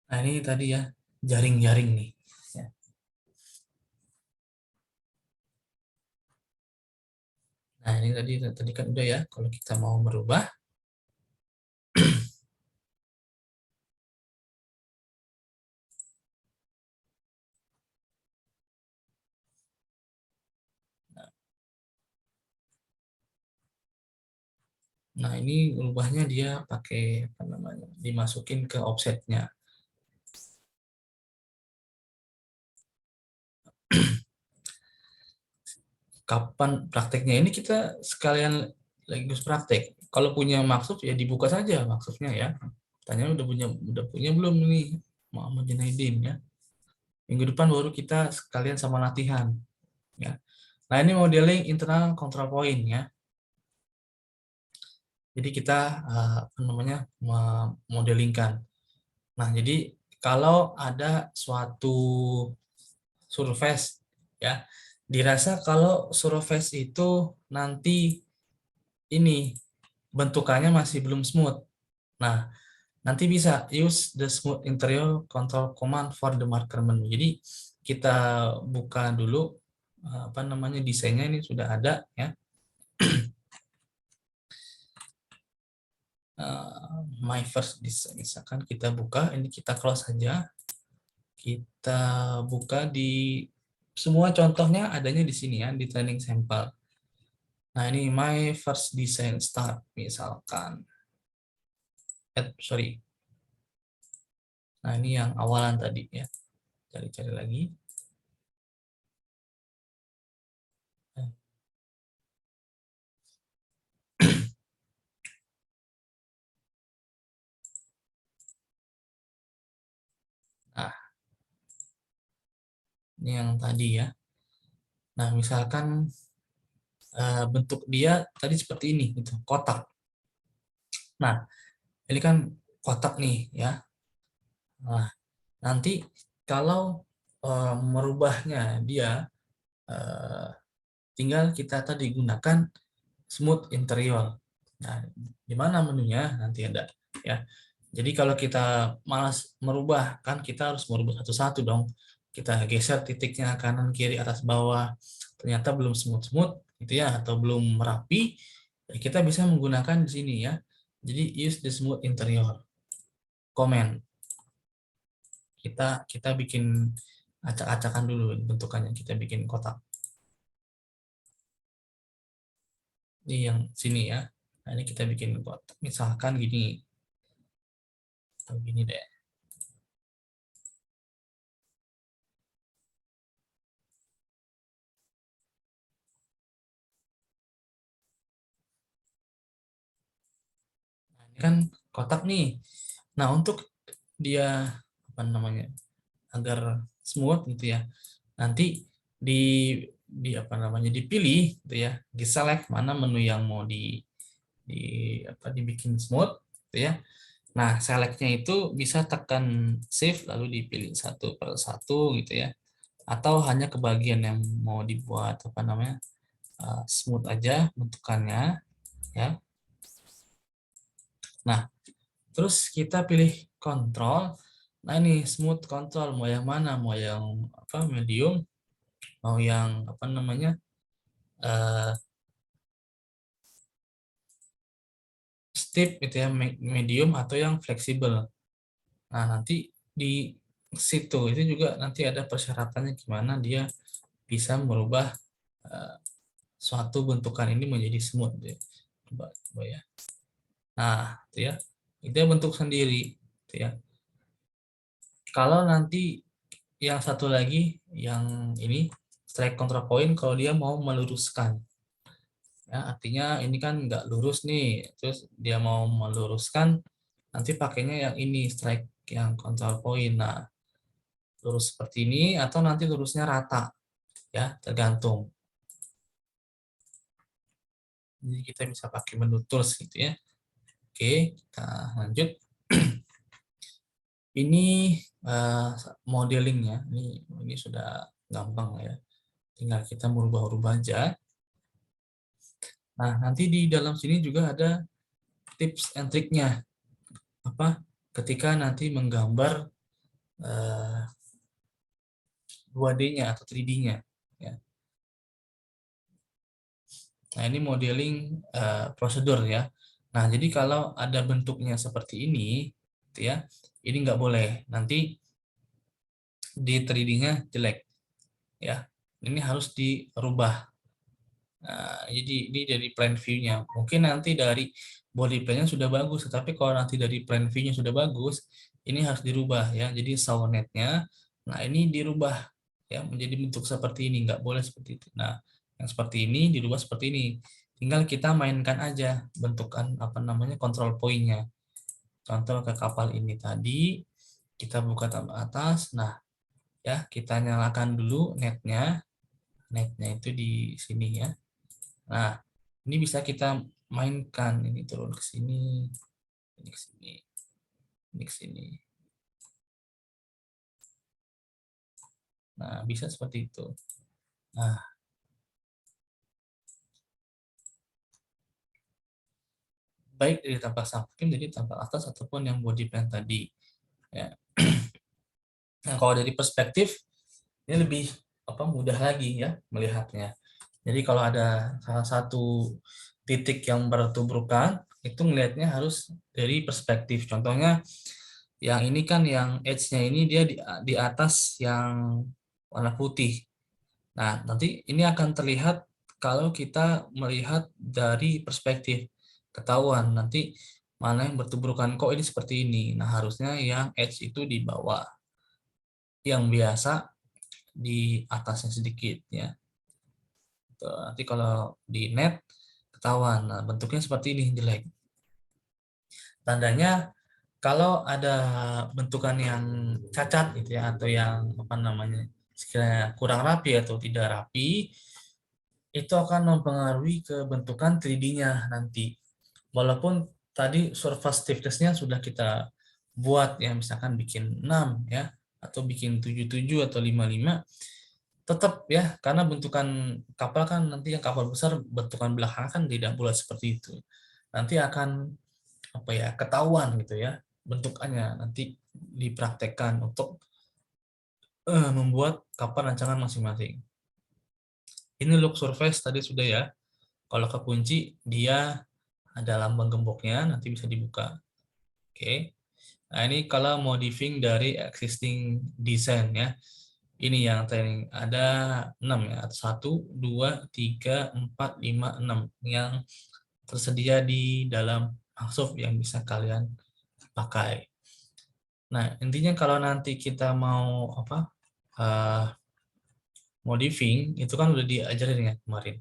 Nah ini tadi ya jaring-jaring nih ya. Nah ini tadi tadi kan udah ya, kalau kita mau merubah. Nah ini rubahnya dia pakai apa namanya dimasukin ke offsetnya. Kapan prakteknya ini kita sekalian lagi praktek. Kalau punya maksud ya dibuka saja maksudnya ya. Tanya udah punya belum nih Muhammad Junaidin ya. Minggu depan baru kita sekalian sama latihan. Ya. Nah ini modeling internal control point ya. Jadi kita apa namanya modelingkan. Nah jadi kalau ada suatu surface ya, dirasa kalau surface itu nanti ini bentukannya masih belum smooth. Nah, nanti bisa use the smooth interior control command for the marker menu. Jadi kita buka dulu apa namanya desainnya ini sudah ada ya. My first design misalkan kita buka ini kita close saja. Kita buka di semua contohnya adanya di sini ya di training sampel. Nah, ini my first design start misalkan. Sorry. Nah, ini yang awalan tadi ya. Cari-cari lagi. Nah, ini yang tadi ya. Nah, misalkan bentuk dia tadi seperti ini gitu, kotak. Nah, ini kan kotak nih ya. Nah, nanti kalau merubahnya dia tinggal kita tadi gunakan smooth interior. Nah, di mana menunya nanti ada ya. Jadi kalau kita malas merubah kan kita harus merubah satu-satu dong. Kita geser titiknya kanan kiri atas bawah. Ternyata belum smooth-smooth gitu ya atau belum rapi. Ya kita bisa menggunakan di sini ya. Jadi use the smooth interior. Comment. Kita bikin acak-acakan dulu bentukannya. Kita bikin kotak. Ini yang sini ya. Nah, ini kita bikin kotak. Misalkan gini. Atau gini deh. Nah, ini kan kotak nih. Nah, untuk dia apa namanya? Agar smooth gitu ya. Nanti di apa namanya? Dipilih gitu ya. Di select mana menu yang mau di apa dibikin smooth gitu ya. Nah, selectnya itu bisa tekan shift lalu dipilih satu per satu gitu ya. Atau hanya ke bagian yang mau dibuat apa namanya? Smooth aja bentukannya ya. Nah, terus kita pilih kontrol. Nah, ini smooth control mau yang mana? Mau yang apa? Medium, mau yang apa namanya? Stiff gitu ya, medium atau yang fleksibel. Nah, nanti di situ itu juga nanti ada persyaratannya gimana dia bisa merubah eh, suatu bentukan ini menjadi smooth ya. Coba ya. Nah, itu ya. Itu bentuk sendiri gitu ya. Kalau nanti yang satu lagi yang ini strike control point kalau dia mau meluruskan ya artinya ini kan nggak lurus nih terus dia mau meluruskan nanti pakainya yang ini strike yang control point. Nah, lurus seperti ini atau nanti lurusnya rata ya tergantung. Jadi kita bisa pakai menu tools gitu ya. Oke, kita lanjut. Ini modelingnya ini sudah gampang ya, tinggal kita merubah-rubah aja. Nah, nanti di dalam sini juga ada tips and triknya apa ketika nanti menggambar 2D-nya atau 3D-nya ya. Nah, ini modeling prosedur ya. Nah, jadi kalau ada bentuknya seperti ini gitu ya, ini nggak boleh. Nanti di 3D-nya jelek ya. Ini harus dirubah. Nah, jadi ini dari plan view-nya. Mungkin nanti dari body plan-nya sudah bagus, tetapi kalau nanti dari plan view-nya sudah bagus, ini harus dirubah ya. Jadi sawnetnya, nah ini dirubah ya menjadi bentuk seperti ini, nggak boleh seperti itu. Nah, yang seperti ini dirubah seperti ini. Tinggal kita mainkan aja bentukan apa namanya control point-nya. Contoh ke kapal ini tadi, kita buka tambah atas. Nah, Ya, kita nyalakan dulu netnya. Netnya itu di sini ya. Nah, ini bisa kita mainkan. Ini turun ke sini, ini ke sini, ini ke sini. Nah, bisa seperti itu. Nah, baik dari tampak samping jadi tampak atas ataupun yang body plan tadi. Ya. Nah, kalau dari perspektif ini lebih mudah lagi ya melihatnya. Jadi kalau ada salah satu titik yang bertubrukan, itu melihatnya harus dari perspektif. Contohnya yang ini kan yang edge-nya ini dia di atas yang warna putih. Nah, nanti ini akan terlihat kalau kita melihat dari perspektif. Ketahuan nanti mana yang bertubrukan, kok ini seperti ini. Nah, harusnya yang edge itu di bawah. Yang biasa di atasnya sedikit ya. Nanti kalau di net ketahuan. Nah, bentuknya seperti ini jelek. Tandanya kalau ada bentukan yang cacat gitu ya atau yang sekiranya kurang rapi atau tidak rapi, itu akan mempengaruhi ke bentukan 3D-nya nanti. Walaupun tadi surface stiffness-nya sudah kita buat ya, misalkan bikin 6 ya atau bikin 77 atau 55, tetap ya karena bentukan kapal kan nanti yang kapal besar bentukan belakang kan tidak bulat seperti itu. Nanti akan ketahuan gitu ya bentukannya nanti dipraktekkan untuk membuat kapal rancangan masing-masing. Ini look surface tadi sudah ya. Kalau kekunci dia ada lambang gemboknya nanti bisa dibuka. Oke. Nah, ini kalau modifying dari existing design ya. Ini yang training ada 6 ya. 1 2 3 4 5 6 yang tersedia di dalam Microsoft yang bisa kalian pakai. Nah, intinya kalau nanti kita mau modifying itu kan udah diajarin ya kemarin.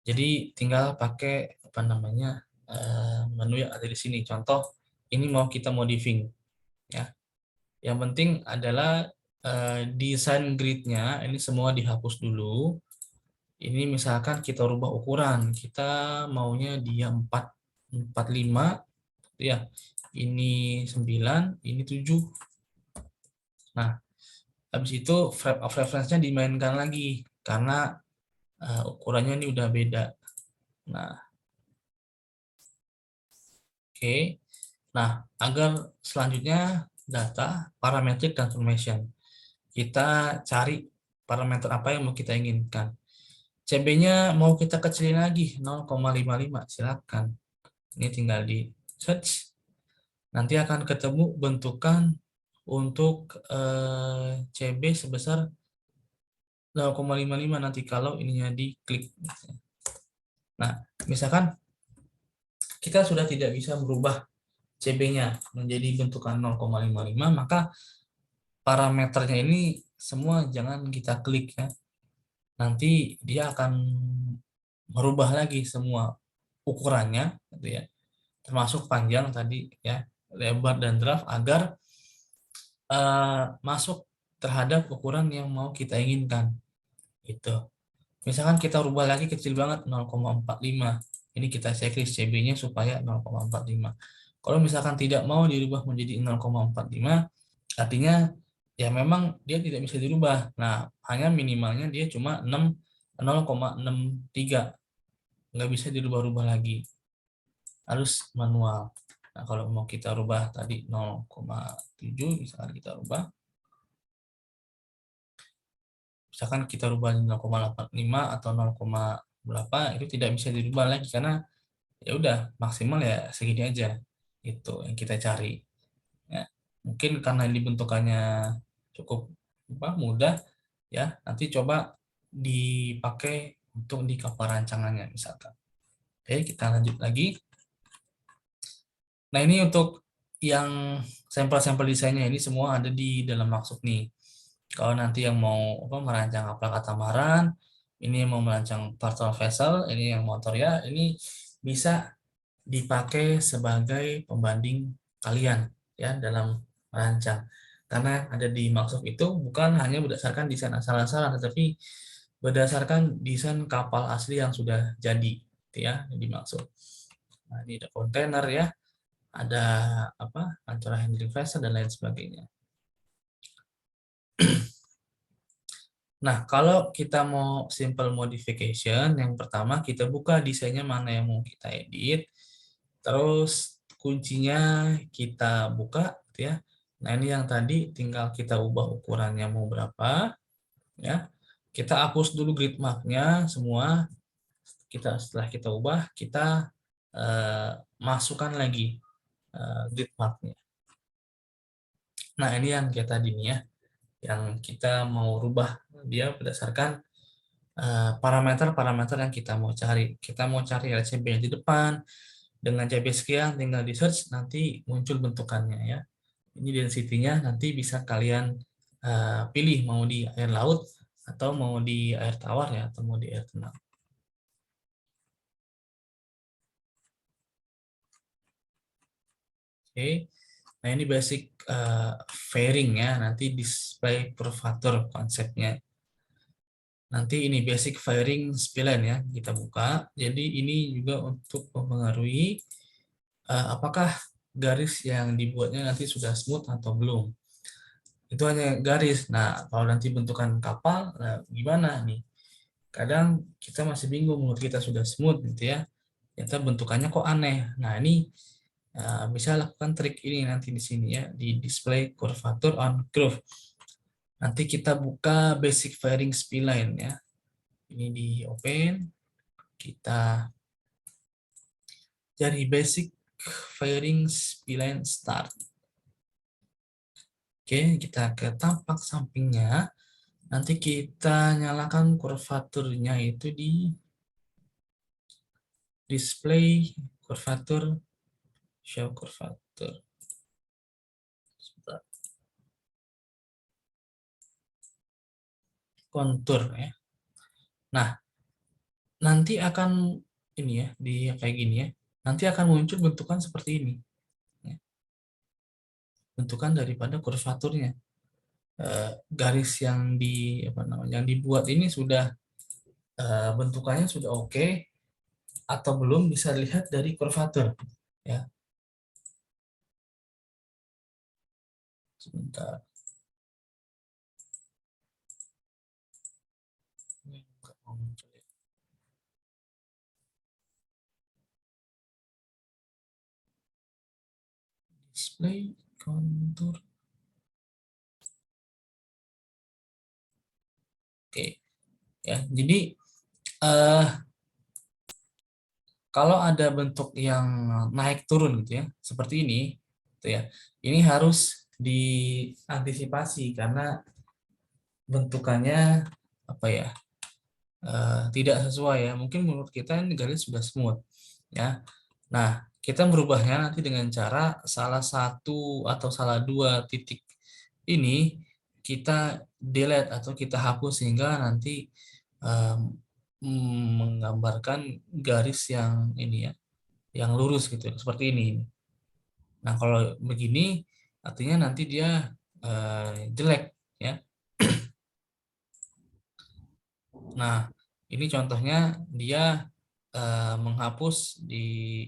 Jadi tinggal pakai menu yang ada di sini. Contoh ini mau kita modifying ya. Yang penting adalah desain grid-nya ini semua dihapus dulu. Ini misalkan kita rubah ukuran, kita maunya dia 45 ya. Ini 9, ini 7. Nah, habis itu frame of reference-nya dimainkan lagi karena ukurannya ini udah beda. Nah, oke. Nah, agar selanjutnya data parametric transformation. Kita cari parameter apa yang mau kita inginkan. CB-nya mau kita kecilin lagi 0,55, silakan. Ini tinggal di search. Nanti akan ketemu bentukan untuk CB sebesar 0,55 nanti kalau ininya diklik. Nah, misalkan kita sudah tidak bisa merubah CB-nya menjadi bentukan 0,55, maka parameternya ini semua jangan kita klik ya. Nanti dia akan merubah lagi semua ukurannya gitu ya. Termasuk panjang tadi ya, lebar dan draft agar masuk terhadap ukuran yang mau kita inginkan. Gitu. Misalkan kita rubah lagi kecil banget 0,45. Ini kita checklist CB-nya supaya 0,45. Kalau misalkan tidak mau dirubah menjadi 0,45, artinya ya memang dia tidak bisa dirubah. Nah, hanya minimalnya dia cuma 0,63. Nggak bisa dirubah-rubah lagi. Harus manual. Nah, kalau mau kita rubah tadi 0,7, misalkan kita rubah. Misalkan kita rubah 0,85 atau 0, berapa, itu tidak bisa dirubah lagi karena ya udah maksimal ya segini aja. Itu yang kita cari. Ya, mungkin karena ini bentukannya cukup mudah ya, nanti coba dipakai untuk di kapal rancangannya misalkan. Oke, kita lanjut lagi. Nah, ini untuk yang sampel-sampel desainnya ini semua ada di dalam Microsoft nih. Kalau nanti yang mau merancang kapal katamaran, ini yang mau merancang patrol vessel, ini yang motor ya, ini bisa dipakai sebagai pembanding kalian ya dalam merancang. Karena ada di Microsoft itu bukan hanya berdasarkan desain asal-asalan, tetapi berdasarkan desain kapal asli yang sudah jadi, gitu ya, yang dimaksud. Nah, ini ada kontainer ya, ada apa, antara handling vessel dan lain sebagainya. Nah, kalau kita mau simple modification, yang pertama kita buka desainnya mana yang mau kita edit, terus kuncinya kita buka, gitu ya. Nah, ini yang tadi tinggal kita ubah ukurannya mau berapa, ya. Kita hapus dulu grid mark-nya semua. Setelah kita ubah, kita masukkan lagi grid mark-nya. Nah, ini yang kayak tadi nih ya, yang kita mau rubah dia berdasarkan parameter-parameter yang kita mau cari. Kita mau cari RCB yang di depan, dengan CB sekian, tinggal di search, nanti muncul bentukannya ya. Ini density-nya nanti bisa kalian pilih mau di air laut, atau mau di air tawar ya, atau mau di air tenang. Oke, nah ini basic fairing ya, nanti display curvature konsepnya. Nanti ini basic fairing spline ya, kita buka. Jadi ini juga untuk mempengaruhi apakah garis yang dibuatnya nanti sudah smooth atau belum. Itu hanya garis. Nah, kalau nanti bentukan kapal, nah gimana nih? Kadang kita masih bingung, menurut kita sudah smooth gitu ya. Ternyata bentukannya kok aneh. Nah, ini bisa lakukan trik ini nanti di sini ya, di display curvature on curve. Nanti kita buka basic fairing spline ya. Ini di open, kita cari basic fairing spline start. Oke, kita ke tampak sampingnya. Nanti kita nyalakan kurvaturnya itu di display curvature, show curvature. Kontur ya. Nah, nanti akan ini ya, di kayak gini ya. Nanti akan muncul bentukan seperti ini. Bentukan daripada kurvaturnya. Garis yang di apa namanya, yang dibuat ini sudah bentukannya sudah oke atau belum, bisa dilihat dari kurvatur ya. Sebentar. Ini nggak mau muncul ya. Display kontur. Oke ya. Jadi kalau ada bentuk yang naik turun gitu ya, seperti ini, gitu ya. Ini harus diantisipasi karena bentukannya apa ya, tidak sesuai ya. Mungkin menurut kita ini garis sudah smooth ya. Nah, kita merubahnya nanti dengan cara salah satu atau salah dua titik ini kita delete atau kita hapus, sehingga nanti menggambarkan garis yang ini ya, yang lurus gitu seperti ini. Nah, kalau begini artinya nanti dia jelek ya. Nah, ini contohnya dia menghapus di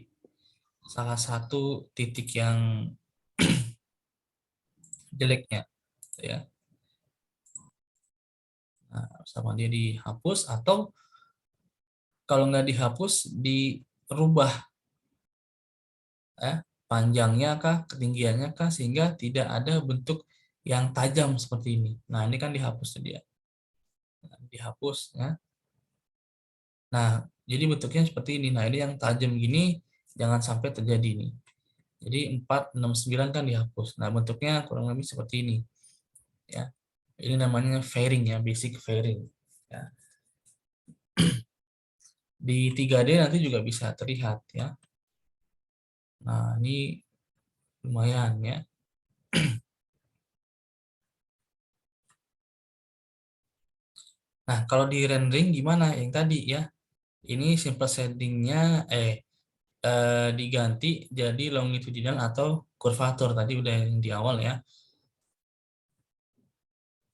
salah satu titik yang jeleknya ya. Nah, sama dia dihapus, atau kalau nggak dihapus dirubah ya, panjangnya kah, ketinggiannya kah, sehingga tidak ada bentuk yang tajam seperti ini. Nah, ini kan dihapus dia. Nah, dihapus ya. Nah, jadi bentuknya seperti ini. Nah, ini yang tajam gini jangan sampai terjadi nih. Jadi 469 kan dihapus. Nah, bentuknya kurang lebih seperti ini. Ya. Ini namanya fairing ya, basic fairing. Ya. Di 3D nanti juga bisa terlihat ya. Nah, ini lumayan ya. Nah, kalau di rendering gimana yang tadi ya? Ini simple shading-nya diganti jadi longitudinal atau curvature, tadi udah yang di awal ya.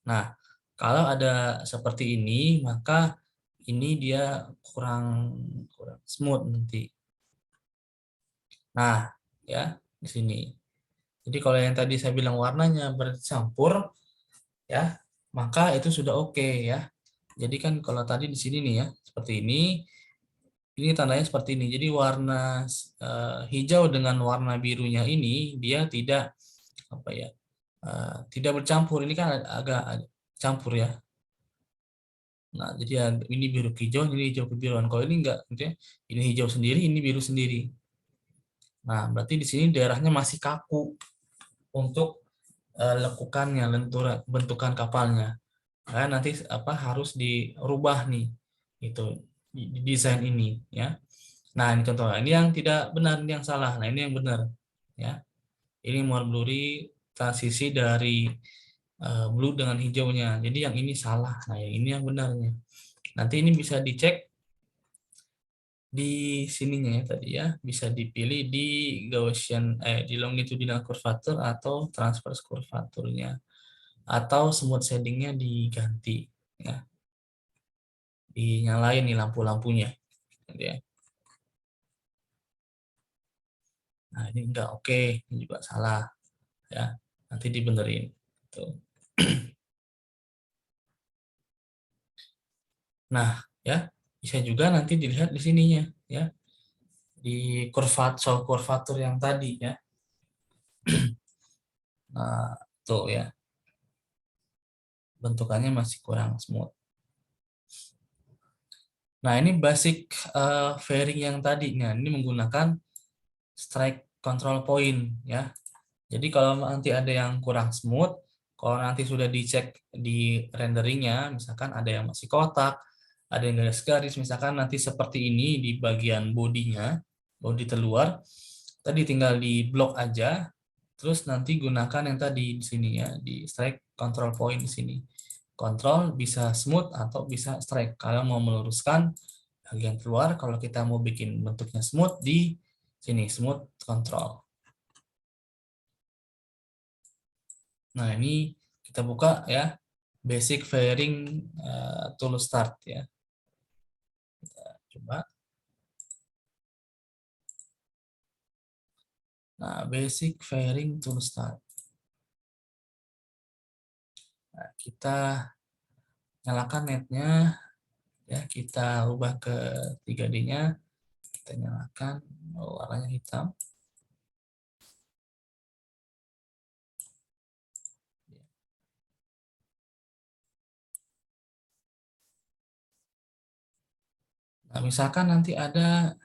Nah, kalau ada seperti ini, maka ini dia kurang smooth nanti. Nah, ya di sini. Jadi kalau yang tadi saya bilang warnanya bercampur, ya, maka itu sudah oke ya. Jadi kan kalau tadi di sini nih ya, seperti ini tandanya seperti ini. Jadi warna hijau dengan warna birunya ini dia tidak apa ya, tidak bercampur. Ini kan agak campur ya. Nah, jadi ini biru ke hijau, ini hijau ke biruan. Kalau ini enggak, gitu ya. Ini hijau sendiri, ini biru sendiri. Nah, berarti di sini daerahnya masih kaku untuk lekukannya, bentukan kapalnya. Nah, nanti apa harus dirubah nih, itu di desain ini ya. Nah, ini contoh. Ini yang tidak benar, ini yang salah. Nah, ini yang benar ya. Ini more blurry transisi dari blue dengan hijaunya. Jadi yang ini salah. Nah, yang ini yang benarnya. Nanti ini bisa dicek di sininya ya tadi ya, bisa dipilih di Gaussian di longitudinal curvature atau transverse curvature-nya, atau smooth shading-nya diganti ya, dinyalain nih lampu-lampunya gitu ya. Nah, ini enggak oke, ini juga salah ya, nanti dibenerin tuh. Nah ya, bisa juga nanti dilihat di sininya ya, di kurvatur yang tadi ya. Nah, tuh ya, bentukannya masih kurang smooth. Nah, ini basic fairing yang tadi. Nah, ini menggunakan strike control point ya. Jadi kalau nanti ada yang kurang smooth, kalau nanti sudah dicek di renderingnya, misalkan ada yang masih kotak, ada yang garis-garis, misalkan nanti seperti ini di bagian bodinya, bodi terluar, tadi tinggal di blok aja, terus nanti gunakan yang tadi di sini ya, di strike control point di sini. Control bisa smooth atau bisa strike. Kalau mau meluruskan bagian keluar, kalau kita mau bikin bentuknya smooth di sini, smooth control. Nah, ini kita buka ya, basic fairing tool start ya. Kita coba. Nah, basic fairing tool start. Nah, kita nyalakan netnya ya, kita ubah ke 3D-nya, kita nyalakan, warnanya hitam. Nah, misalkan nanti ada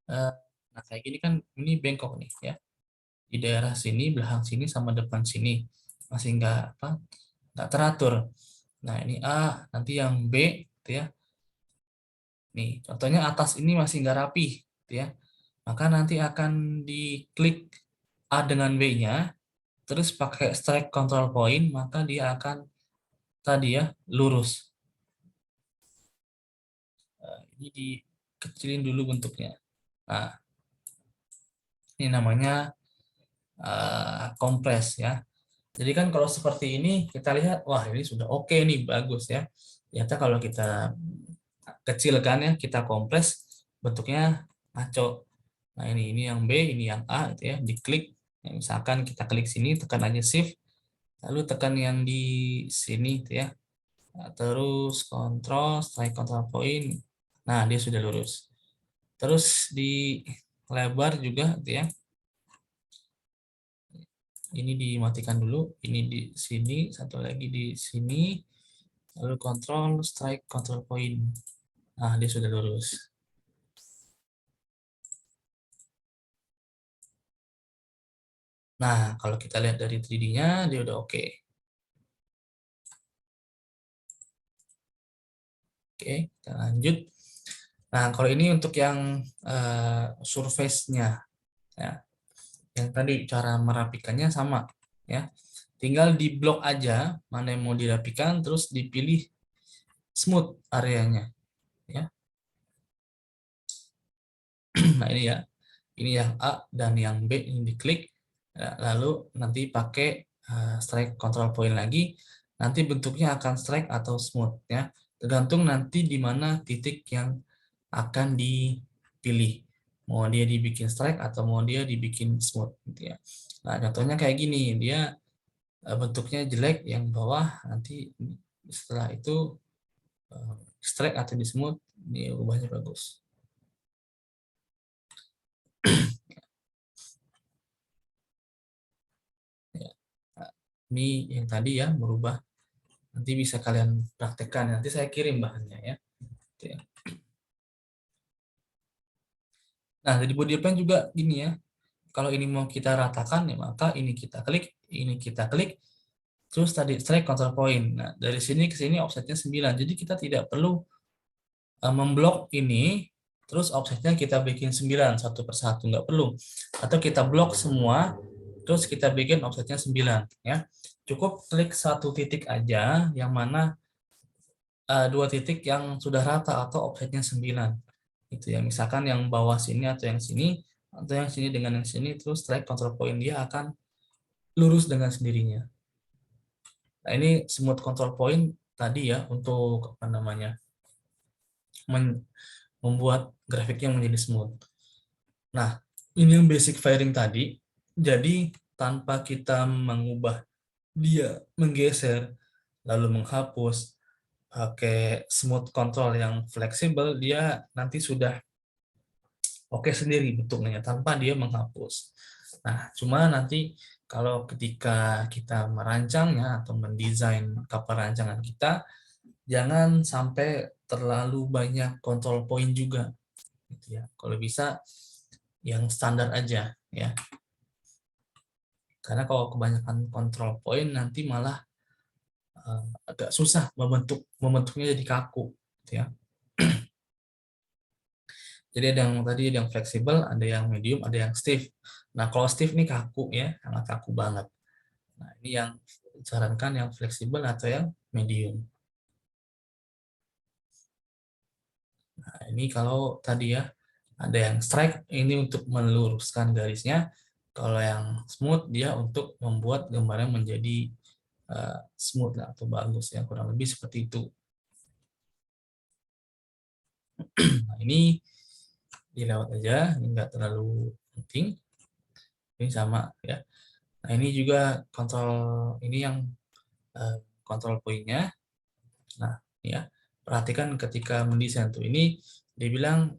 nah kayak gini kan, ini bengkok nih ya, di daerah sini, belakang sini sama depan sini masih nggak teratur. Nah, ini A, nanti yang B gitu ya. Nih, contohnya atas ini masih nggak rapi gitu ya. Maka nanti akan diklik A dengan B-nya, terus pakai strike control point, maka dia akan tadi ya lurus. Ini dikecilin dulu bentuknya. Nah, ini namanya kompres ya. Jadi kan kalau seperti ini kita lihat, wah ini sudah oke nih, bagus ya. Ternyata kalau kita kecilkan ya, kita kompres, bentuknya ngaco. Nah, ini yang B, ini yang A gitu ya, diklik. Ya, misalkan kita klik sini, tekan aja shift, lalu tekan yang di sini gitu ya. Nah, terus kontrol, strike control point. Nah, dia sudah lurus. Terus di lebar juga gitu ya. Ini dimatikan dulu, ini di sini, satu lagi di sini, lalu kontrol, strike control point. Nah, dia sudah lurus. Nah, kalau kita lihat dari 3D-nya, dia udah oke. Oke, kita lanjut. Nah, kalau ini untuk yang surface-nya, ya. Yang tadi cara merapikannya sama, ya. Tinggal di blok aja mana yang mau dirapikan, terus dipilih smooth areanya, ya. Nah, ini ya, ini yang A dan yang B ini diklik, lalu nanti pakai strike control point lagi. nanti bentuknya akan strike atau smooth ya. Tergantung nanti di mana titik yang akan dipilih. Mau dia dibikin strike atau mau dia dibikin smooth gitu ya. Nah, contohnya kayak gini, dia bentuknya jelek yang bawah, nanti setelah itu strike atau di smooth dia ubahnya bagus. Ya. Nah, ini yang tadi ya merubah, nanti bisa kalian praktekkan, nanti saya kirim bahannya ya. Gitu ya. Nah, dari body plan juga gini ya, kalau ini mau kita ratakan ya maka ini kita klik, terus tadi strike control point. Nah, dari sini ke sini offsetnya 9, jadi kita tidak perlu memblok ini, terus offsetnya kita bikin 9 satu per satu, nggak perlu. Atau kita blok semua, terus kita bikin offsetnya 9 ya. Cukup klik satu titik aja, yang mana dua titik yang sudah rata atau offsetnya 9. Itu ya, misalkan yang bawah sini atau yang sini dengan yang sini, terus strike control point dia akan lurus dengan sendirinya. Nah, ini smooth control point tadi ya, untuk apa namanya, membuat grafiknya menjadi smooth. Nah, ini yang basic firing tadi. Jadi tanpa kita mengubah dia menggeser lalu menghapus pakai smooth control yang fleksibel, dia nanti sudah oke sendiri bentuknya tanpa dia menghapus. Nah, cuma nanti kalau ketika kita merancangnya atau mendesain kapal rancangan kita, jangan sampai terlalu banyak control point juga gitu ya. Kalau bisa yang standar aja ya. Karena kalau kebanyakan control point nanti malah agak susah membentuknya jadi kaku gitu ya. Jadi ada yang tadi ada yang fleksibel, ada yang medium, ada yang stiff. Nah, kalau stiff ini kaku ya, sangat kaku banget. Nah, ini yang disarankan yang fleksibel atau yang medium. Nah, ini kalau tadi ya, ada yang strike, ini untuk meluruskan garisnya. Kalau yang smooth, dia untuk membuat gambarnya menjadi smooth lah, atau bagus ya, kurang lebih seperti itu. Nah, ini dilewat aja, ini enggak terlalu penting. Ini sama ya. Nah, ini juga kontrol, ini yang kontrol poinnya. Nah, ya, perhatikan ketika mendesain tuh, ini dibilang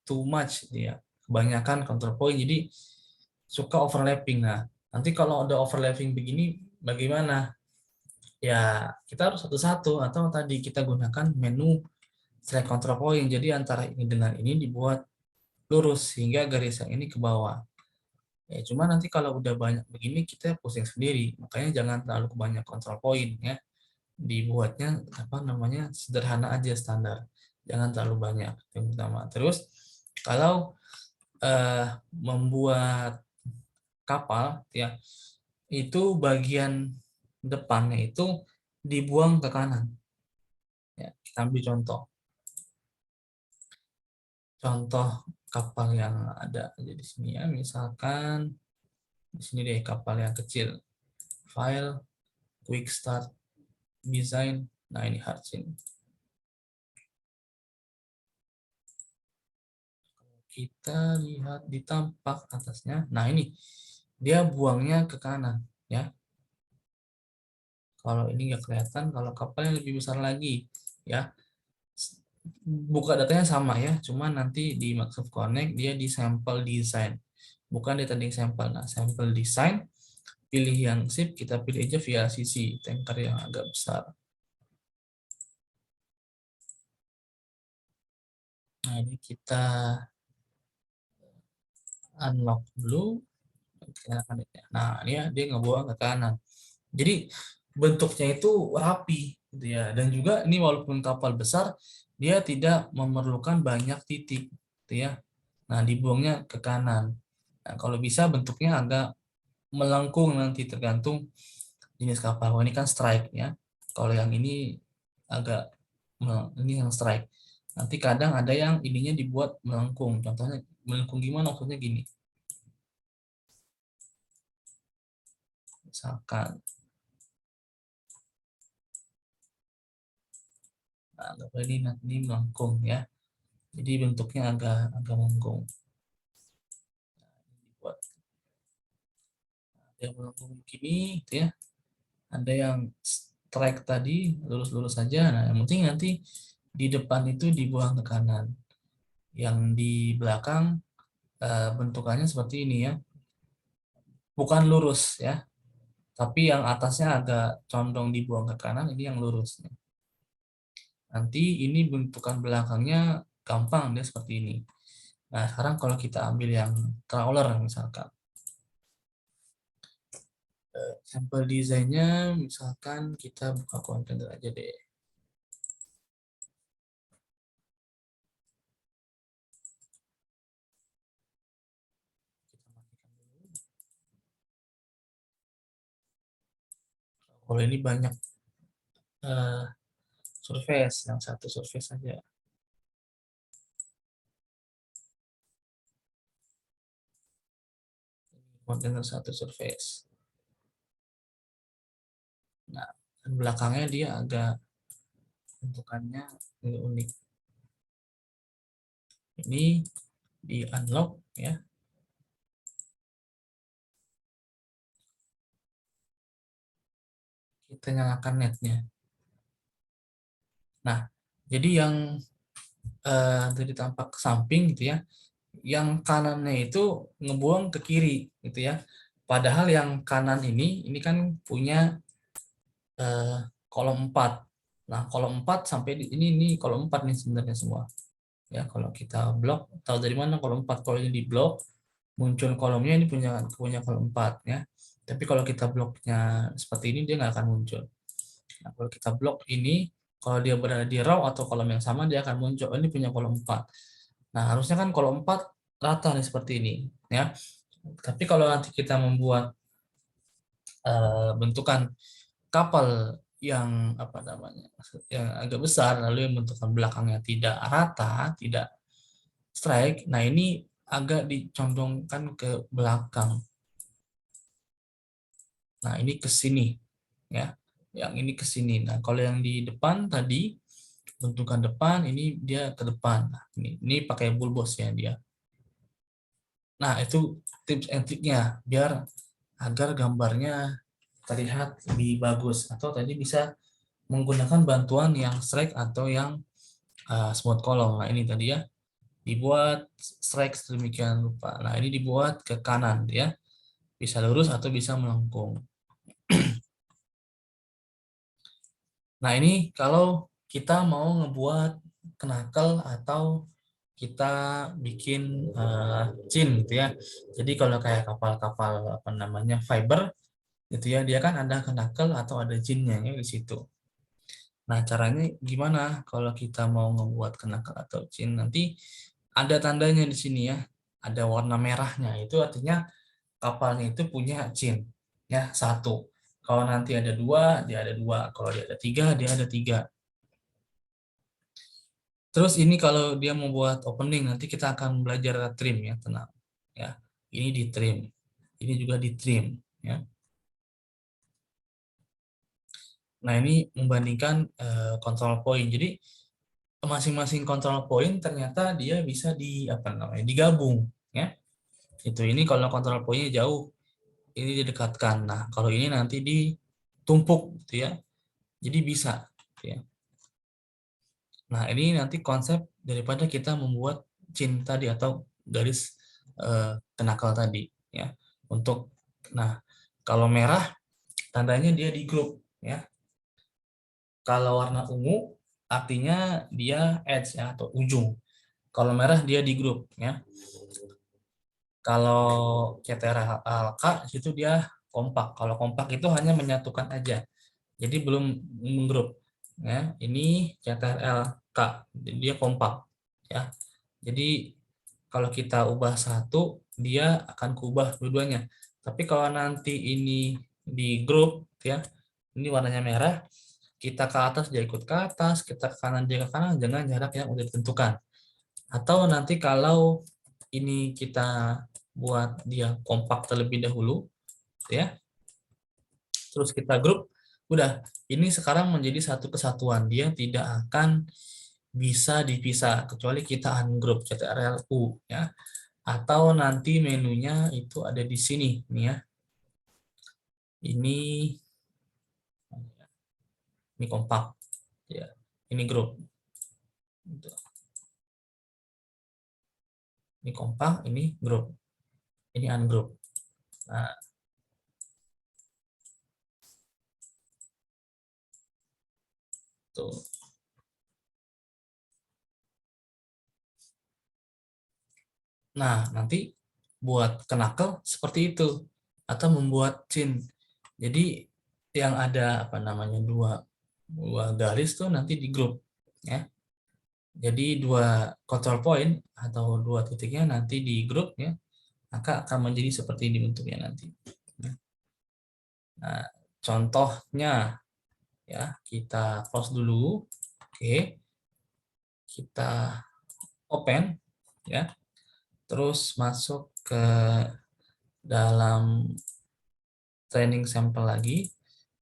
too much dia, kebanyakan kontrol point, jadi suka overlapping. Nah, nanti kalau ada overlapping begini bagaimana? Ya, kita harus satu-satu, atau tadi kita gunakan menu select control point. Jadi antara ini dengan ini dibuat lurus sehingga garis yang ini ke bawah. Ya, cuma nanti kalau udah banyak begini kita pusing sendiri. Makanya jangan terlalu banyak control point ya. Dibuatnya apa namanya, sederhana aja, standar. Jangan terlalu banyak, yang pertama. Terus kalau membuat kapal ya, itu bagian depannya itu dibuang ke kanan. Ya, kita ambil contoh kapal yang ada aja di sini ya. Misalkan di sini deh, kapal yang kecil. File, quick start, design. Nah, ini Harcin. Kita lihat di tampak atasnya. Nah, ini dia buangnya ke kanan ya. Kalau ini nggak kelihatan, kalau kapalnya lebih besar lagi ya. Buka datanya sama ya, cuma nanti di Microsoft Connect dia di sampel design, bukan di tanding sampel. Nah, sampel design, pilih yang sip, kita pilih aja via sisi tanker yang agak besar. Nah, ini kita unlock dulu. Nah, ini ya, dia ngebawa ke kanan. Jadi bentuknya itu rapi gitu ya. Dan juga ini walaupun kapal besar, dia tidak memerlukan banyak titik gitu ya. Nah, dibuangnya ke kanan. Nah, kalau bisa bentuknya agak melengkung, nanti tergantung jenis kapal. Ini kan strike ya. Kalau yang ini agak ini yang strike. Nanti kadang ada yang ininya dibuat melengkung. Contohnya melengkung gimana? Maksudnya gini. Misalkan Nah, anggaplah ini melengkung ya. Jadi bentuknya agak melengkung. Buat yang melengkung begini, gitu ya. Ada yang strike tadi lurus-lurus saja. Nah, yang penting nanti di depan itu dibuang ke kanan. Yang di belakang bentukannya seperti ini ya. Bukan lurus ya, tapi yang atasnya agak condong dibuang ke kanan, ini yang lurus. Nanti ini bentukan belakangnya gampang dia seperti ini. Nah, sekarang kalau kita ambil yang crawler misalkan. Sampel desainnya misalkan kita buka kontainer aja deh. Kita matikan dulu. Kalau ini banyak surface, yang satu surface saja. Kontainer satu surface. Nah, dan belakangnya dia agak bentukannya unik. Ini di unlock ya. Kita nyalakan netnya. Nah, jadi yang dari tampak ke samping gitu ya, yang kanannya itu ngebuang ke kiri gitu ya. Padahal yang kanan ini kan punya kolom 4. Nah, kolom 4 sampai di ini kolom 4 nih sebenarnya semua. Ya, kalau kita blok, tahu dari mana kolom 4? Kalau ini di blok, muncul kolomnya ini punya kolom 4 ya. Tapi kalau kita bloknya seperti ini dia nggak akan muncul. Nah, kalau kita blok ini, kalau dia berada di row atau kolom yang sama dia akan muncul. Oh, ini punya kolom 4. Nah, harusnya kan kolom 4 rata nih seperti ini ya. Tapi kalau nanti kita membuat bentukan kapal yang apa namanya? Yang agak besar lalu yang bentukan belakangnya tidak rata, tidak strike. Nah, ini agak dicondongkan ke belakang. Nah, ini ke sini ya. Yang ini ke sini. Nah, kalau yang di depan tadi bentukan depan ini dia ke depan. Nah, ini pakai bulbos ya dia. Nah, itu tips and triknya biar agar gambarnya terlihat lebih bagus, atau tadi bisa menggunakan bantuan yang strike atau yang smooth column. Nah, ini tadi ya dibuat strike sedemikian rupa. Nah, ini dibuat ke kanan ya. Bisa lurus atau bisa melengkung. Nah, ini kalau kita mau ngebuat knuckle atau kita bikin chin gitu ya. Jadi kalau kayak kapal-kapal apa namanya fiber gitu ya, dia kan ada knuckle atau ada chinnya ya di situ. Nah, caranya gimana kalau kita mau ngebuat knuckle atau chin? Nanti ada tandanya di sini ya. Ada warna merahnya. Itu artinya kapalnya itu punya chin ya, satu. Kalau nanti ada dua, dia ada dua. Kalau dia ada tiga, dia ada tiga. Terus ini kalau dia mau buat opening, nanti kita akan belajar trim ya, tenang. Ya, ini di trim, ini juga di trim. Ya. Nah, ini membandingkan control point. Jadi masing-masing control point ternyata dia bisa di apa namanya digabung. Ya, itu ini kalau control pointnya jauh, ini didekatkan. Nah, kalau ini nanti ditumpuk, gitu ya. Jadi bisa. Gitu ya. Nah, ini nanti konsep daripada kita membuat chin tadi atau garis kenakal tadi ya. Untuk nah, kalau merah tandanya dia di grup ya. Kalau warna ungu artinya dia edge ya atau ujung. Kalau merah dia di grup ya. Kalau CTRL-K itu dia kompak. Kalau kompak itu hanya menyatukan aja. Jadi belum menggrup ya. Ini CTRL-K, dia kompak ya. Jadi kalau kita ubah satu, dia akan kubah dua-duanya. Tapi kalau nanti ini di grup ya, ini warnanya merah, kita ke atas dia ikut ke atas, kita ke kanan dia ke kanan, jangan jarak yang udah ditentukan. Atau nanti kalau ini kita buat dia kompak terlebih dahulu ya, terus kita grup, Udah, ini sekarang menjadi satu kesatuan. Dia tidak akan bisa dipisah kecuali kita ungroup CTRL-U ya. Atau nanti menunya itu ada di sini nih ya. Ini kompak ya. Ini grup. Ini kompak, ini grup. Ini ungroup. Nah, tuh. Nah, nanti buat knuckle seperti itu atau membuat chin. Jadi yang ada apa namanya dua garis tuh nanti di grup ya. Jadi dua control point atau dua titiknya nanti di grup ya, maka akan menjadi seperti ini bentuknya nanti. Nah, contohnya ya, kita close dulu. Oke. Kita open ya. Terus masuk ke dalam training sampel lagi.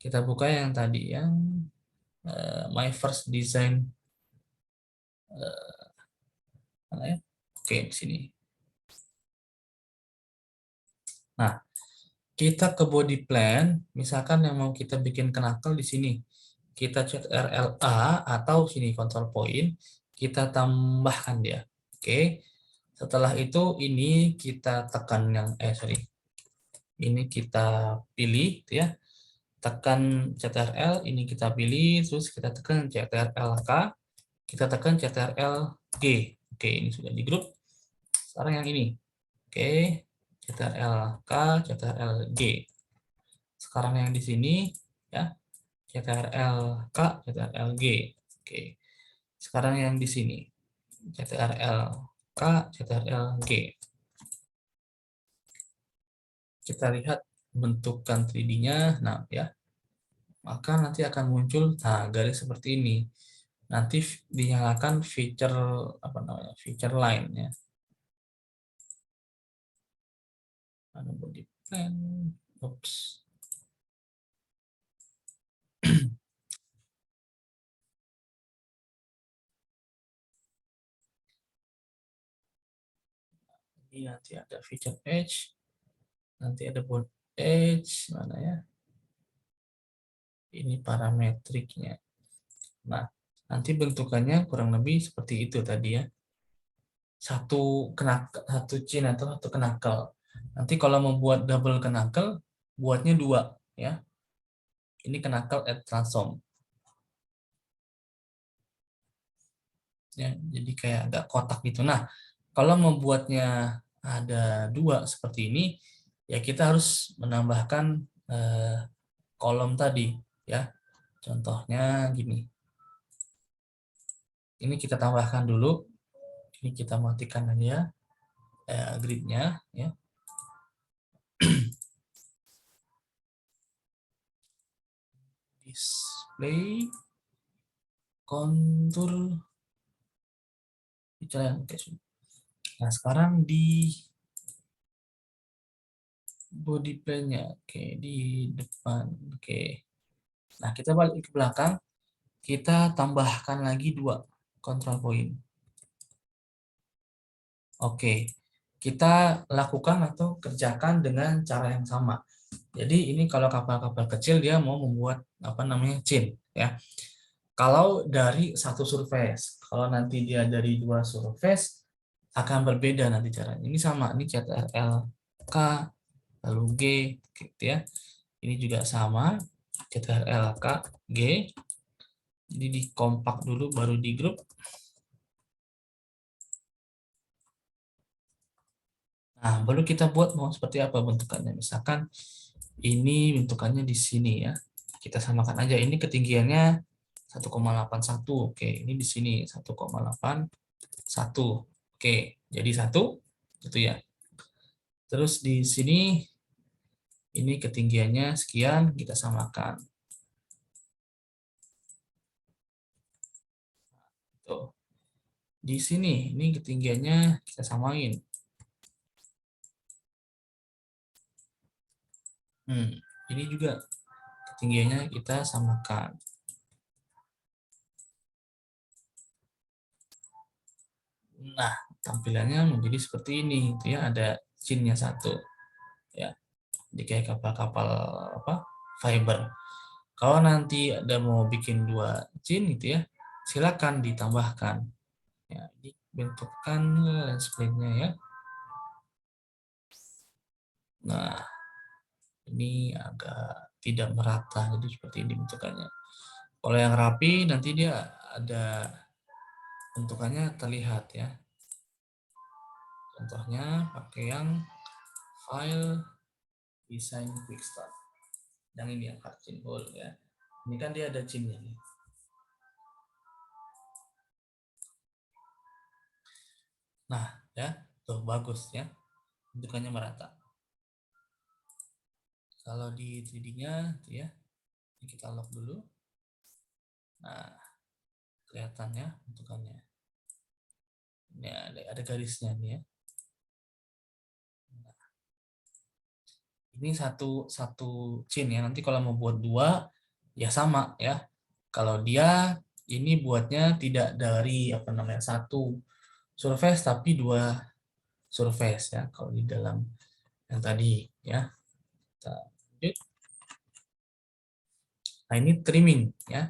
Kita buka yang tadi yang my first design mana ya? Oke, di sini. Nah, kita ke body plan, misalkan yang mau kita bikin knuckle di sini. Kita CTRL-A atau sini control point, kita tambahkan dia. Oke. Setelah itu ini kita tekan yang sorry. Ini kita pilih ya. Tekan CTRL, ini kita pilih, terus kita tekan CTRL-K, kita tekan CTRL-G. Oke, ini sudah di grup. Sekarang yang ini. Oke, CTRL-K, CTRL-G. Sekarang yang di sini ya, CTRL-K, CTRL-G. Oke. Sekarang yang di sini. CTRL-K, CTRL-G. Kita lihat bentukan 3D-nya. Nah, ya. Maka nanti akan muncul garis seperti ini. Nanti dinyalakan feature apa namanya? Feature line ya. Ada body plan. Oops. Ini nanti ada feature edge, nanti ada body edge, mana ya? Ini parametriknya. Nah, nanti bentukannya kurang lebih seperti itu tadi ya. Satu chin atau satu knuckle. Nanti kalau membuat double knuckle, buatnya dua ya. Ini knuckle add transform. Ya, jadi kayak agak kotak gitu. Nah, kalau membuatnya ada dua seperti ini, ya kita harus menambahkan kolom tadi ya. Contohnya gini. Ini kita tambahkan dulu. Ini kita matikan aja gridnya ya. Display kontur jalan. Nah, sekarang di body plan-nya. Oke, di depan. Oke. Nah, kita balik ke belakang. Kita tambahkan lagi dua control point. Oke. Kita lakukan atau kerjakan dengan cara yang sama. Jadi ini kalau kapal-kapal kecil dia mau membuat apa namanya chin ya. Kalau dari satu surface, kalau nanti dia dari dua surface akan berbeda nanti caranya. Ini sama, ini CTRL K lalu G gitu ya. Ini juga sama, CTRL K G. Jadi di kompak dulu baru di grup. Nah, baru kita buat mau seperti apa bentukannya. Misalkan ini bentukannya di sini ya. Kita samakan aja, ini ketinggiannya 1,81. Oke, ini di sini 1,81. Oke, jadi 1 itu ya. Terus di sini ini ketinggiannya sekian, kita samakan. Tuh. Di sini ini ketinggiannya kita samain. Ini juga tingginya kita samakan. Nah, tampilannya menjadi seperti ini, gitu ya. Ada cinnya satu, ya. Di kayak kapal-kapal apa? Fiber. Kalau nanti ada mau bikin 2 cin gitu ya, silakan ditambahkan. Ya, dibentukkan lens plate-nya ya. Nah, ini agak tidak merata, jadi seperti ini bentukannya. Kalau yang rapi nanti dia ada bentukannya terlihat ya. Contohnya pakai yang file design quick start. Yang ini yang hard chin hole ya. Ini kan dia ada chinnya nih. Nah, ya, tuh bagus ya. Bentukannya merata. Kalau di 3D-nya ya, ini kita lock dulu. Nah, kelihatan ya bentukannya. Ini ada garisnya nih ya. Nah, ini satu chin ya. Nanti kalau mau buat 2 ya sama ya. Kalau dia ini buatnya tidak dari apa namanya satu surface tapi 2 surface ya. Kalau di dalam yang tadi ya. Kita lanjut. Nah, ini trimming ya.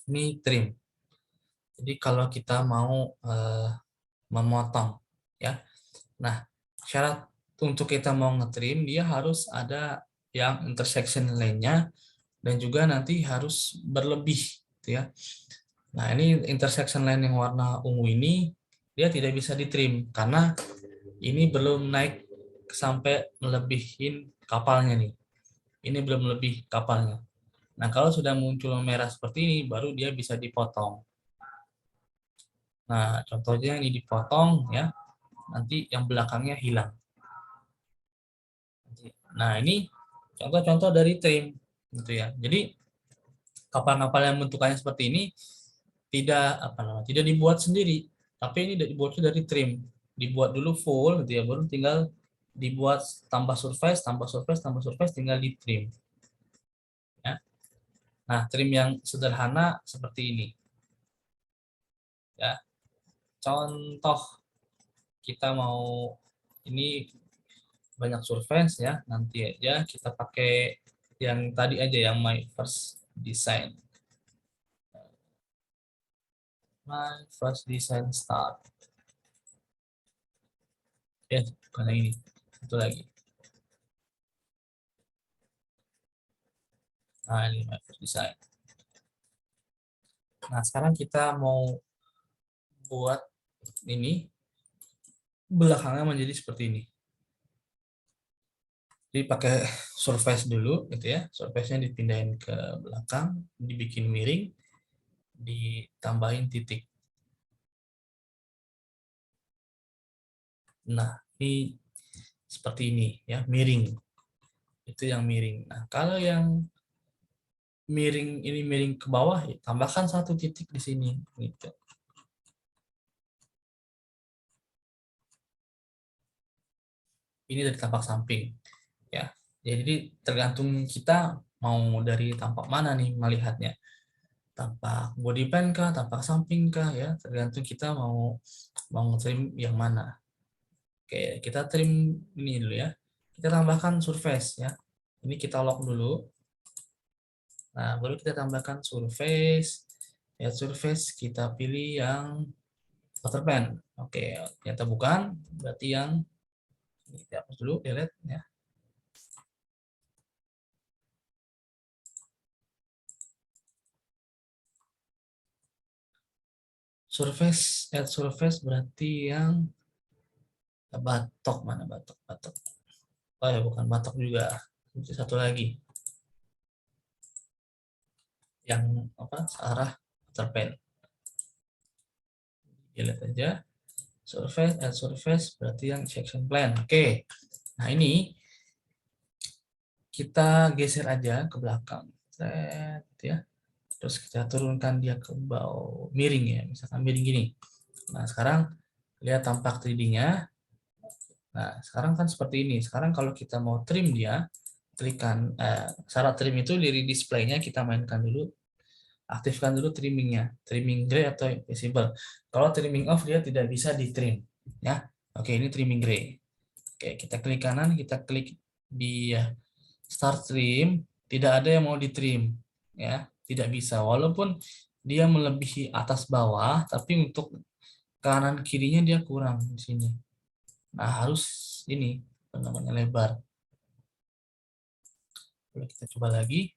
Ini trim. Jadi kalau kita mau memotong ya. Nah, syarat untuk kita mau ngetrim dia harus ada yang intersection line-nya dan juga nanti harus berlebih gitu ya. Nah, ini intersection line yang warna ungu ini dia tidak bisa ditrim karena ini belum naik sampai melebihin kapalnya nih. Ini belum lebih kapalnya. Nah, kalau sudah muncul merah seperti ini baru dia bisa dipotong. Nah, contohnya ini dipotong ya. Nanti yang belakangnya hilang. Nah, ini contoh-contoh dari trim gitu ya. Jadi kapal-kapal yang bentukannya seperti ini tidak apa namanya, tidak dibuat sendiri, tapi ini dibuatnya dari trim. Dibuat dulu full gitu ya, baru tinggal dibuat tambah surface, tambah surface, tambah surface, tinggal di trim. Ya. Nah, trim yang sederhana seperti ini. Ya. Contoh kita mau ini banyak surface ya, nanti aja kita pakai yang tadi aja yang my first design. My first design start. Ya, bukan yang ini. Itu lagi. Nah, ini my first design. Nah, sekarang kita mau buat ini belakangnya menjadi seperti ini. Jadi pakai surface dulu gitu ya. Surface-nya dipindahin ke belakang, dibikin miring, ditambahin titik. Nah, ini seperti ini ya, miring. Itu yang miring. Nah, kalau yang miring ini miring ke bawah, ya, tambahkan satu titik di sini gitu. Ini dari tampak samping ya. Jadi tergantung kita mau dari tampak mana nih melihatnya. Tampak body pan kah, tampak samping kah ya, tergantung kita mau trim yang mana. Oke, kita trim ini dulu ya. Kita tambahkan surface ya. Ini kita lock dulu. Nah, baru kita tambahkan surface. Ya, surface kita pilih yang water pen. Oke, ternyata bukan, berarti yang ini kita hapus dulu, delete ya. Surface, add surface berarti yang batok, mana batok? Batok. Oh ya, bukan batok juga. Satu lagi. Yang apa? Arah water pen. Lihat aja. Surface, add surface berarti yang section plan. Oke. Nah, ini kita geser aja ke belakang. Set ya. Terus kita turunkan dia ke bawah miring ya, misalkan miring gini. Nah, sekarang lihat tampak 3D-nya. Nah, sekarang kan seperti ini. Sekarang kalau kita mau trim dia, klikkan syarat trim itu dari displaynya kita mainkan dulu, aktifkan dulu trimmingnya, trimming gray atau visible. Kalau trimming off dia tidak bisa di trim ya. Oke, ini trimming gray. Oke, kita klik kanan, kita klik di start trim, tidak ada yang mau di trim ya, tidak bisa walaupun dia melebihi atas bawah, tapi untuk kanan kirinya dia kurang di sini. Nah, harus ini apa namanya lebar. Kita coba lagi.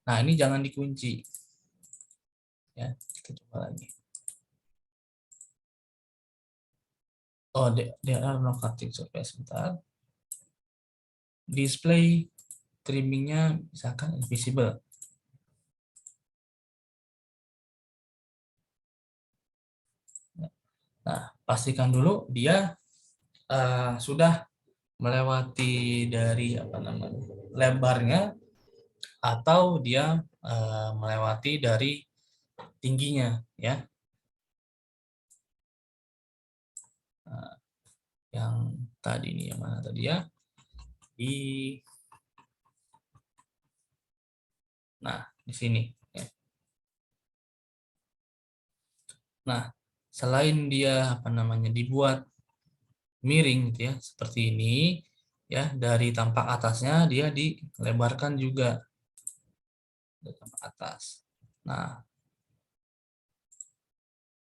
Nah, ini jangan dikunci. Ya, kita coba lagi. Oh, there are no cutting surface. Sebentar. Display trimmingnya misalkan invisible. Nah, pastikan dulu dia sudah melewati dari apa namanya lebarnya atau dia melewati dari tingginya ya. Nah, yang tadi ini yang mana tadi ya? Di sini ya. Nah, selain dia apa namanya dibuat miring gitu ya, seperti ini ya, dari tampak atasnya dia dilebarkan juga dari tampak atas. Nah,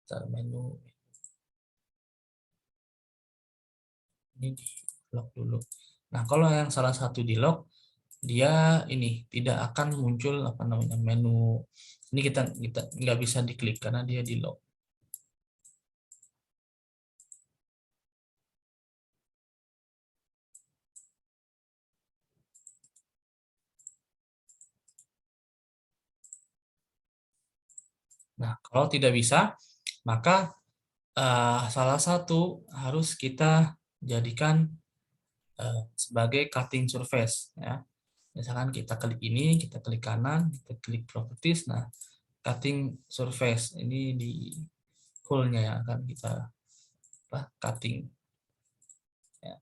cara menu ini di lock dulu. Nah, kalau yang salah satu di lock, dia ini tidak akan muncul apa namanya menu. Ini kita nggak bisa diklik karena dia di lock. Nah, kalau tidak bisa, maka salah satu harus kita jadikan sebagai cutting surface ya. Misalkan kita klik ini, kita klik kanan, kita klik properties. Nah, cutting surface ini di hole-nya yang akan kita cutting ya.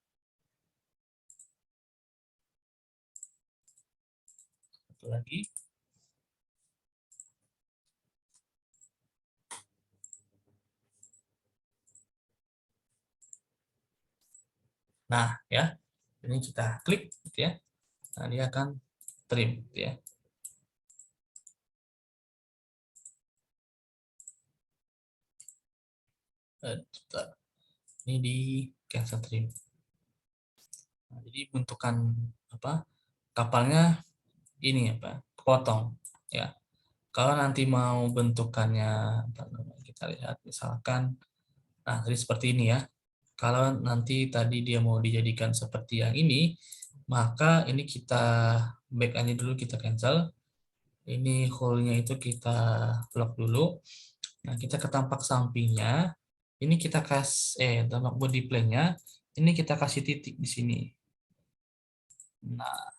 Satu lagi. Nah, ya. Ini kita klik gitu ya. Nah, dia akan trim gitu ya. Ini di cancel trim. Nah, jadi bentukan apa kapalnya ini apa potong ya. Kalau nanti mau bentukannya kita lihat misalkan, nah jadi seperti ini ya. Kalau nanti tadi dia mau dijadikan seperti yang ini, maka ini kita back aja dulu, kita cancel. Ini hole-nya itu kita lock dulu. Nah, kita ke tampak sampingnya. Ini kita tampak body plane-nya. Ini kita kasih titik di sini. Nah,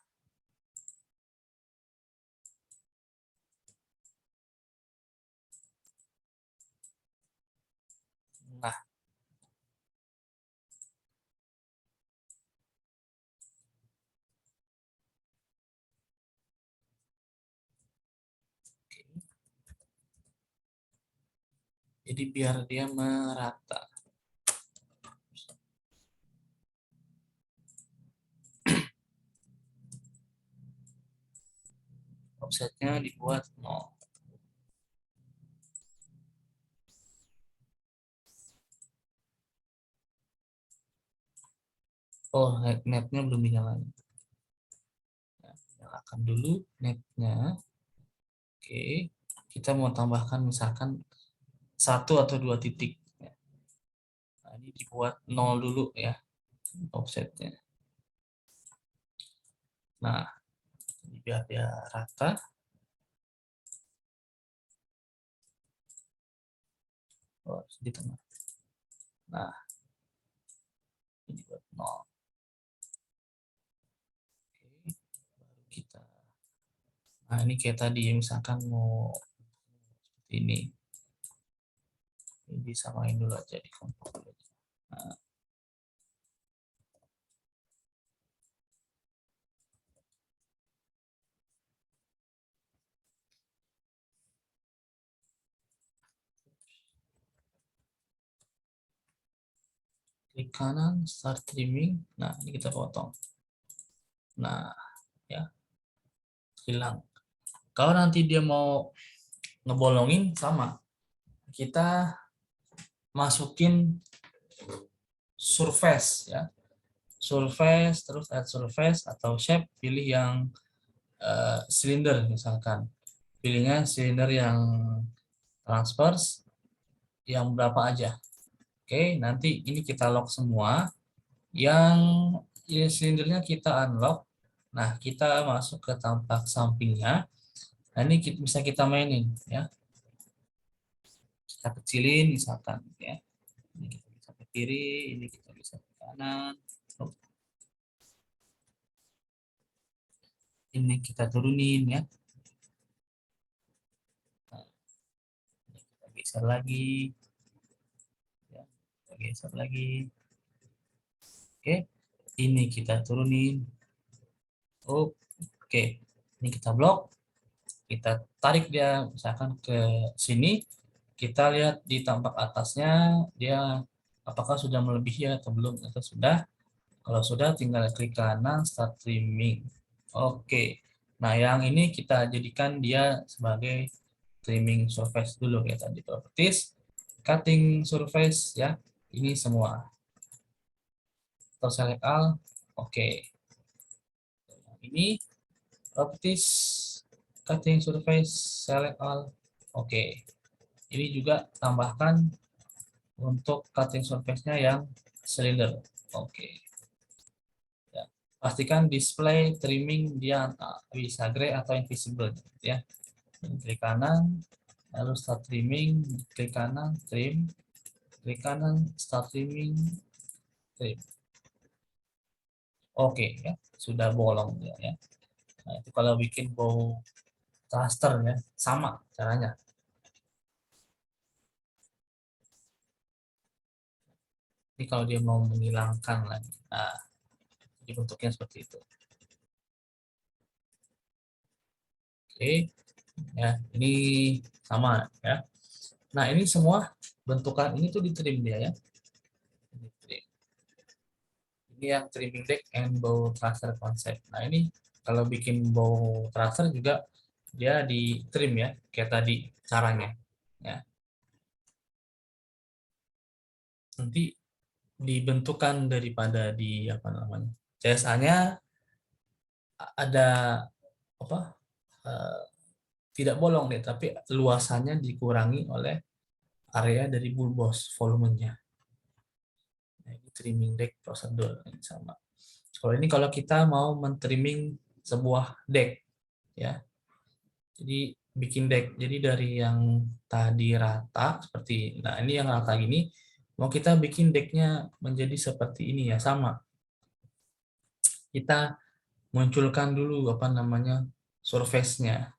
nah, jadi biar dia merata. Offsetnya dibuat 0. Oh, netnya belum dinyalain. Nah, nyalakan dulu netnya. Oke, kita mau tambahkan misalkan 1 atau 2 titik. Nah, ini dibuat 0 dulu ya offsetnya. Nah, biar dia rata. Oh, di tengah. Nah, ini buat 0. Oke, baru kita. Nah, ini kayak tadi misalkan mau seperti ini. Ini disamain dulu aja di kompor dulu. Nah, klik kanan, start trimming. Nah, ini kita potong. Nah, ya, hilang. Kalau nanti dia mau ngebolongin, sama. Kita masukin surface, ya. Surface, terus add surface atau shape, pilih yang silinder misalkan. Pilihnya silinder yang transverse, yang berapa aja. Oke, nanti ini kita lock semua. Yang silindernya kita unlock. Nah, kita masuk ke tampak sampingnya. Nah, ini bisa kita mainin, ya. Kita kecilin misalkan, ya. Ini kita bisa ke kiri, ini kita bisa ke kanan. Ini kita turunin, ya. Nah, ini kita geser lagi, ya. Kita geser lagi. Oke, ini kita turunin. Oke, ini kita blok. Kita tarik dia misalkan ke sini. Kita lihat di tampak atasnya dia apakah sudah melebihi atau belum, atau sudah. Kalau sudah, tinggal klik kanan start trimming. Oke, nah yang ini kita jadikan dia sebagai trimming surface dulu ya, tadi properties cutting surface, ya, ini semua atau select all. Oke, ini properties cutting surface select all. Oke, ini juga tambahkan untuk cutting surface-nya yang silinder. Oke. Ya. Pastikan display trimming dia bisa gray atau invisible, ya. Klik kanan, lalu start trimming, klik kanan, trim, klik kanan, start trimming, trim. Oke, ya, sudah bolong dia, ya. Nah, itu kalau bikin bow thruster, ya, sama caranya. Ini kalau dia mau menghilangkan lagi, nah, bentuknya seperti itu. Oke, ya, ini sama, ya. Nah, ini semua bentukan ini tuh di trim dia, ya. Ini yang trimming deck and bow thruster concept. Nah, ini kalau bikin bow thruster juga dia di trim, ya, kayak tadi caranya, ya. Nanti dibentukan daripada di apa namanya, CSA-nya ada apa, eh, tidak bolong deh, tapi luasannya dikurangi oleh area dari bulbos, volumenya. Nah, ini trimming deck prosedur yang sama. Kalau ini kalau kita mau men-trimming sebuah deck, ya. Jadi bikin deck. Jadi dari yang tadi rata seperti, nah ini yang rata gini, mau kita bikin decknya menjadi seperti ini, ya, sama. Kita munculkan dulu apa namanya surface-nya,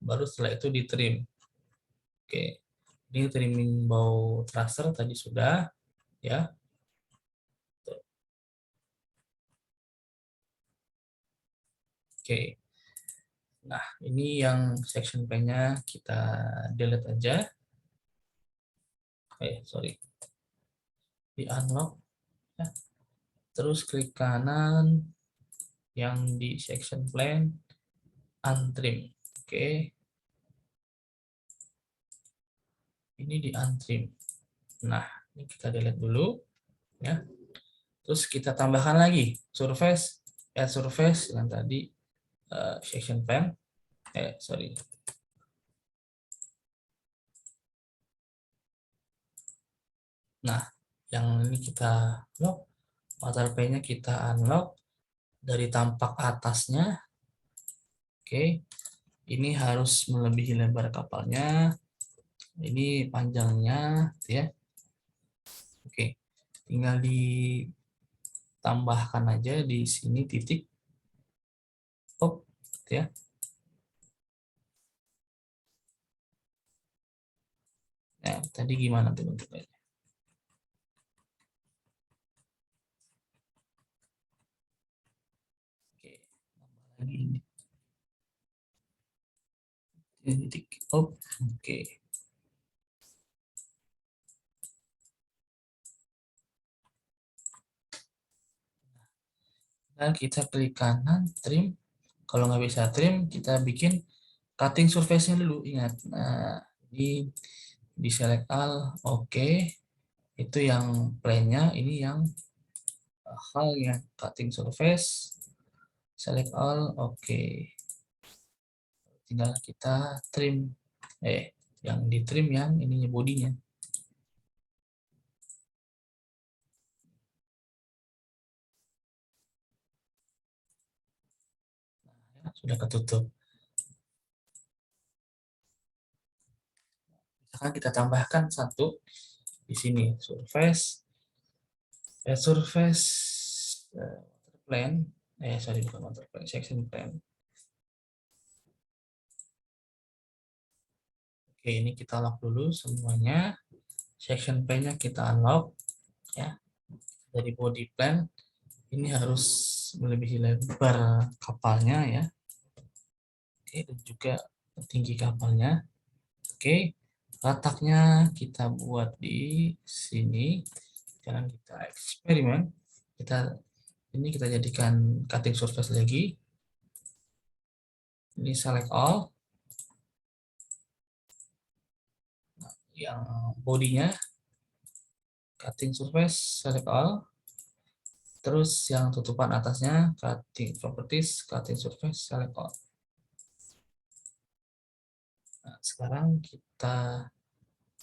baru setelah itu di trim. Oke, ini trimming bow thruster tadi sudah, ya. Oke, nah ini yang section P-nya kita delete aja. Sorry, di unlock, ya. Terus klik kanan yang di section plan, untrim. Oke, ini di untrim. Nah, ini kita delete dulu, ya. Terus kita tambahkan lagi surface, add surface yang tadi section plan. Sorry. Nah, yang ini kita lock, motor P-nya kita unlock dari tampak atasnya. Oke, ini harus melebihi lebar kapalnya. Ini panjangnya, ya. Oke, tinggal ditambahkan aja di sini titik. Oh, ya. Nah, tadi gimana tuh bentuknya? Oke, tambah lagi ini. Titik. Oh, oke. Dan kita klik kanan, trim. Kalau nggak bisa trim, kita bikin cutting surface-nya dulu. Ingat, nah, di select all, oke. Itu yang plane-nya, ini yang halnya cutting surface, select all, oke. Tinggal kita trim, yang di trim yang ininya bodinya. Sudah ketutup. Sekarang kita tambahkan satu di sini surface, surface plane, sorry bukan water plane, section plane. Oke, ini kita lock dulu semuanya. Section plane-nya kita unlock ya. Dari body plan ini harus melebihi lebar kapalnya ya. Oke, dan juga tinggi kapalnya. Oke, letaknya kita buat di sini. Sekarang kita eksperimen. Kita jadikan cutting surface lagi. Ini select all. Yang bodinya cutting surface select all. Terus yang tutupan atasnya cutting properties, cutting surface select all. Nah, sekarang kita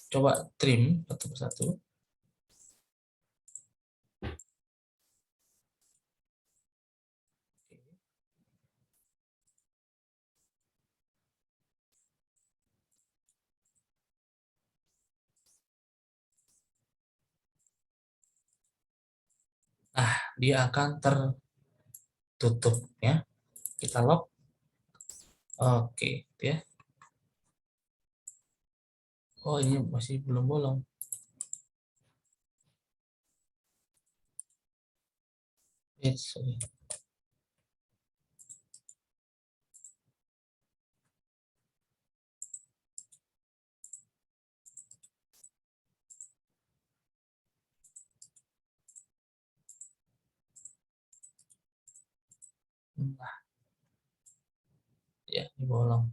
coba trim satu persatu. Nah, dia akan tertutup ya. Kita lock. Oke, ya. Oh, ini masih belum bolong. Sorry. Nah, ya, ini bolong.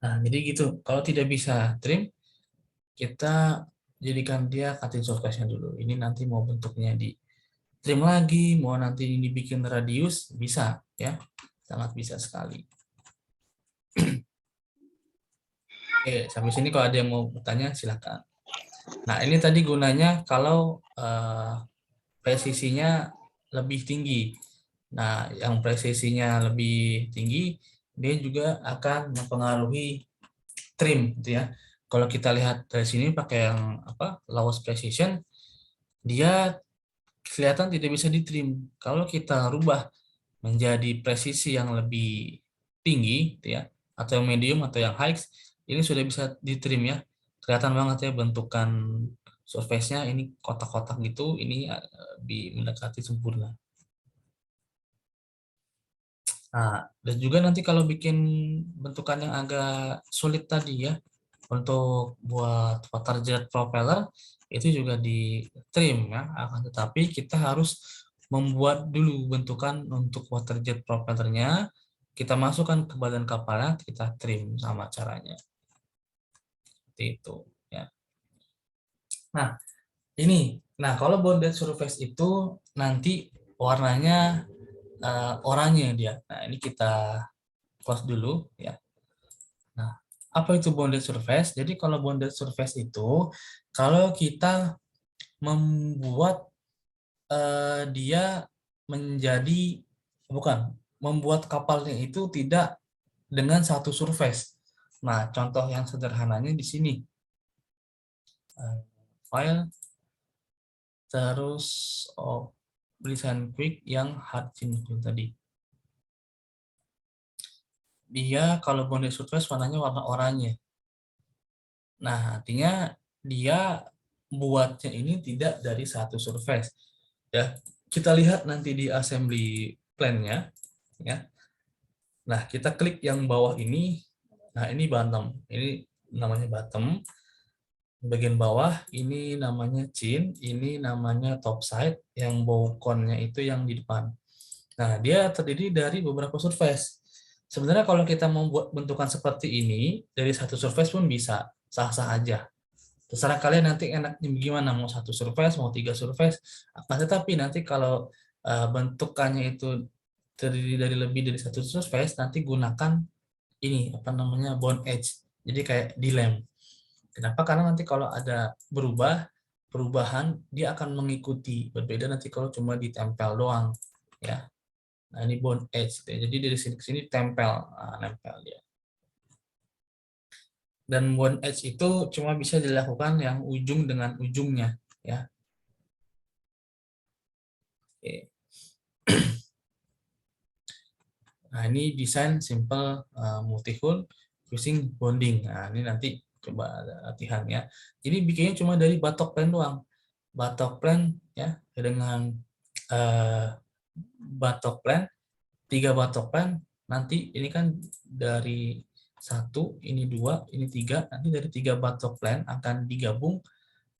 Nah, jadi gitu. Kalau tidak bisa trim, kita jadikan dia cutting surface-nya dulu. Ini nanti mau bentuknya di trim lagi, mau nanti ini dibikin radius, bisa ya. Sangat bisa sekali. Oke, sampai sini kalau ada yang mau bertanya silakan. Nah, ini tadi gunanya kalau presisinya lebih tinggi. Nah, yang presisinya lebih tinggi, dia juga akan mempengaruhi trim, gitu ya. Kalau kita lihat dari sini pakai yang lowest precision, dia kelihatan tidak bisa ditrim. Kalau kita rubah menjadi presisi yang lebih tinggi, gitu ya, atau yang medium atau yang high, ini sudah bisa ditrim ya. Kelihatan banget ya bentukan surface-nya ini kotak-kotak gitu, ini mendekati sempurna. Nah, dan juga nanti kalau bikin bentukan yang agak sulit tadi ya, untuk buat water jet propeller, itu juga di trim ya, akan tetapi kita harus membuat dulu bentukan untuk water jet propellernya, kita masukkan ke badan kapalnya, kita trim sama caranya. Seperti itu ya. Nah, kalau bonded surface itu nanti warnanya oranye dia. Nah, ini kita close dulu ya. Nah, apa itu bonded surface? Jadi kalau bonded surface itu kalau kita membuat dia menjadi bukan membuat kapalnya itu tidak dengan satu surface. Nah, contoh yang sederhananya di sini. File terus design quick yang hard finishing tadi. Dia kalau bonded surface warnanya warna oranye. Nah, artinya dia buatnya ini tidak dari satu surface. Ya, kita lihat nanti di assembly plan-nya ya. Nah, kita klik yang bawah ini. Nah, ini bottom. Ini namanya bottom. Bagian bawah ini namanya chin, ini namanya top side, yang bow cone-nya itu yang di depan. Nah, dia terdiri dari beberapa surface. Sebenarnya kalau kita membuat bentukan seperti ini, dari satu surface pun bisa, sah-sah aja. Terserah kalian nanti enaknya gimana, mau satu surface, mau 3 surface. Nah, tetapi nanti kalau bentukannya itu terdiri dari lebih dari satu surface, nanti gunakan ini, apa namanya, bond edge. Jadi kayak dilem. Kenapa? Karena nanti kalau ada perubahan, dia akan mengikuti. Berbeda nanti kalau cuma ditempel doang. Ya. Nah, ini bond edge. Jadi dari sini ke sini tempel. Nah, nempel dia. Dan bond edge itu cuma bisa dilakukan yang ujung dengan ujungnya. Ya. Oke. Nah, ini desain simple multi-hole using bonding. Nah, ini nanti coba latihan ya. Jadi bikinnya cuma dari batok plan doang. Batok plan ya, dengan batok plan, 3 batok plan, nanti ini kan dari 1, ini 2, ini 3, nanti dari 3 batok plan akan digabung,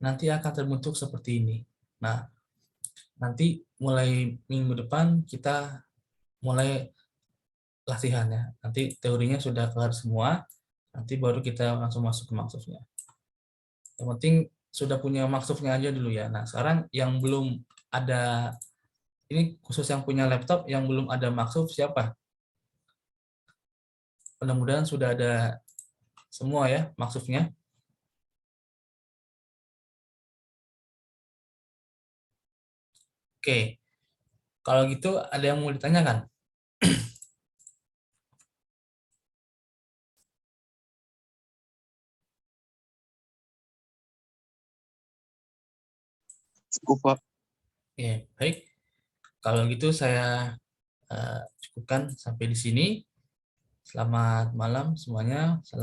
nanti akan terbentuk seperti ini. Nah, nanti mulai minggu depan kita mulai latihan ya. Nanti teorinya sudah kelar semua, nanti baru kita langsung masuk ke maksudnya. Yang penting sudah punya maksudnya aja dulu ya. Nah, sekarang yang belum ada, ini khusus yang punya laptop, yang belum ada maksud siapa? Mudah-mudahan sudah ada semua ya maksudnya. Oke, kalau gitu ada yang mau ditanyakan? Cukup, Pak. Oke, baik. Kalau gitu saya cukupkan sampai di sini. Selamat malam semuanya.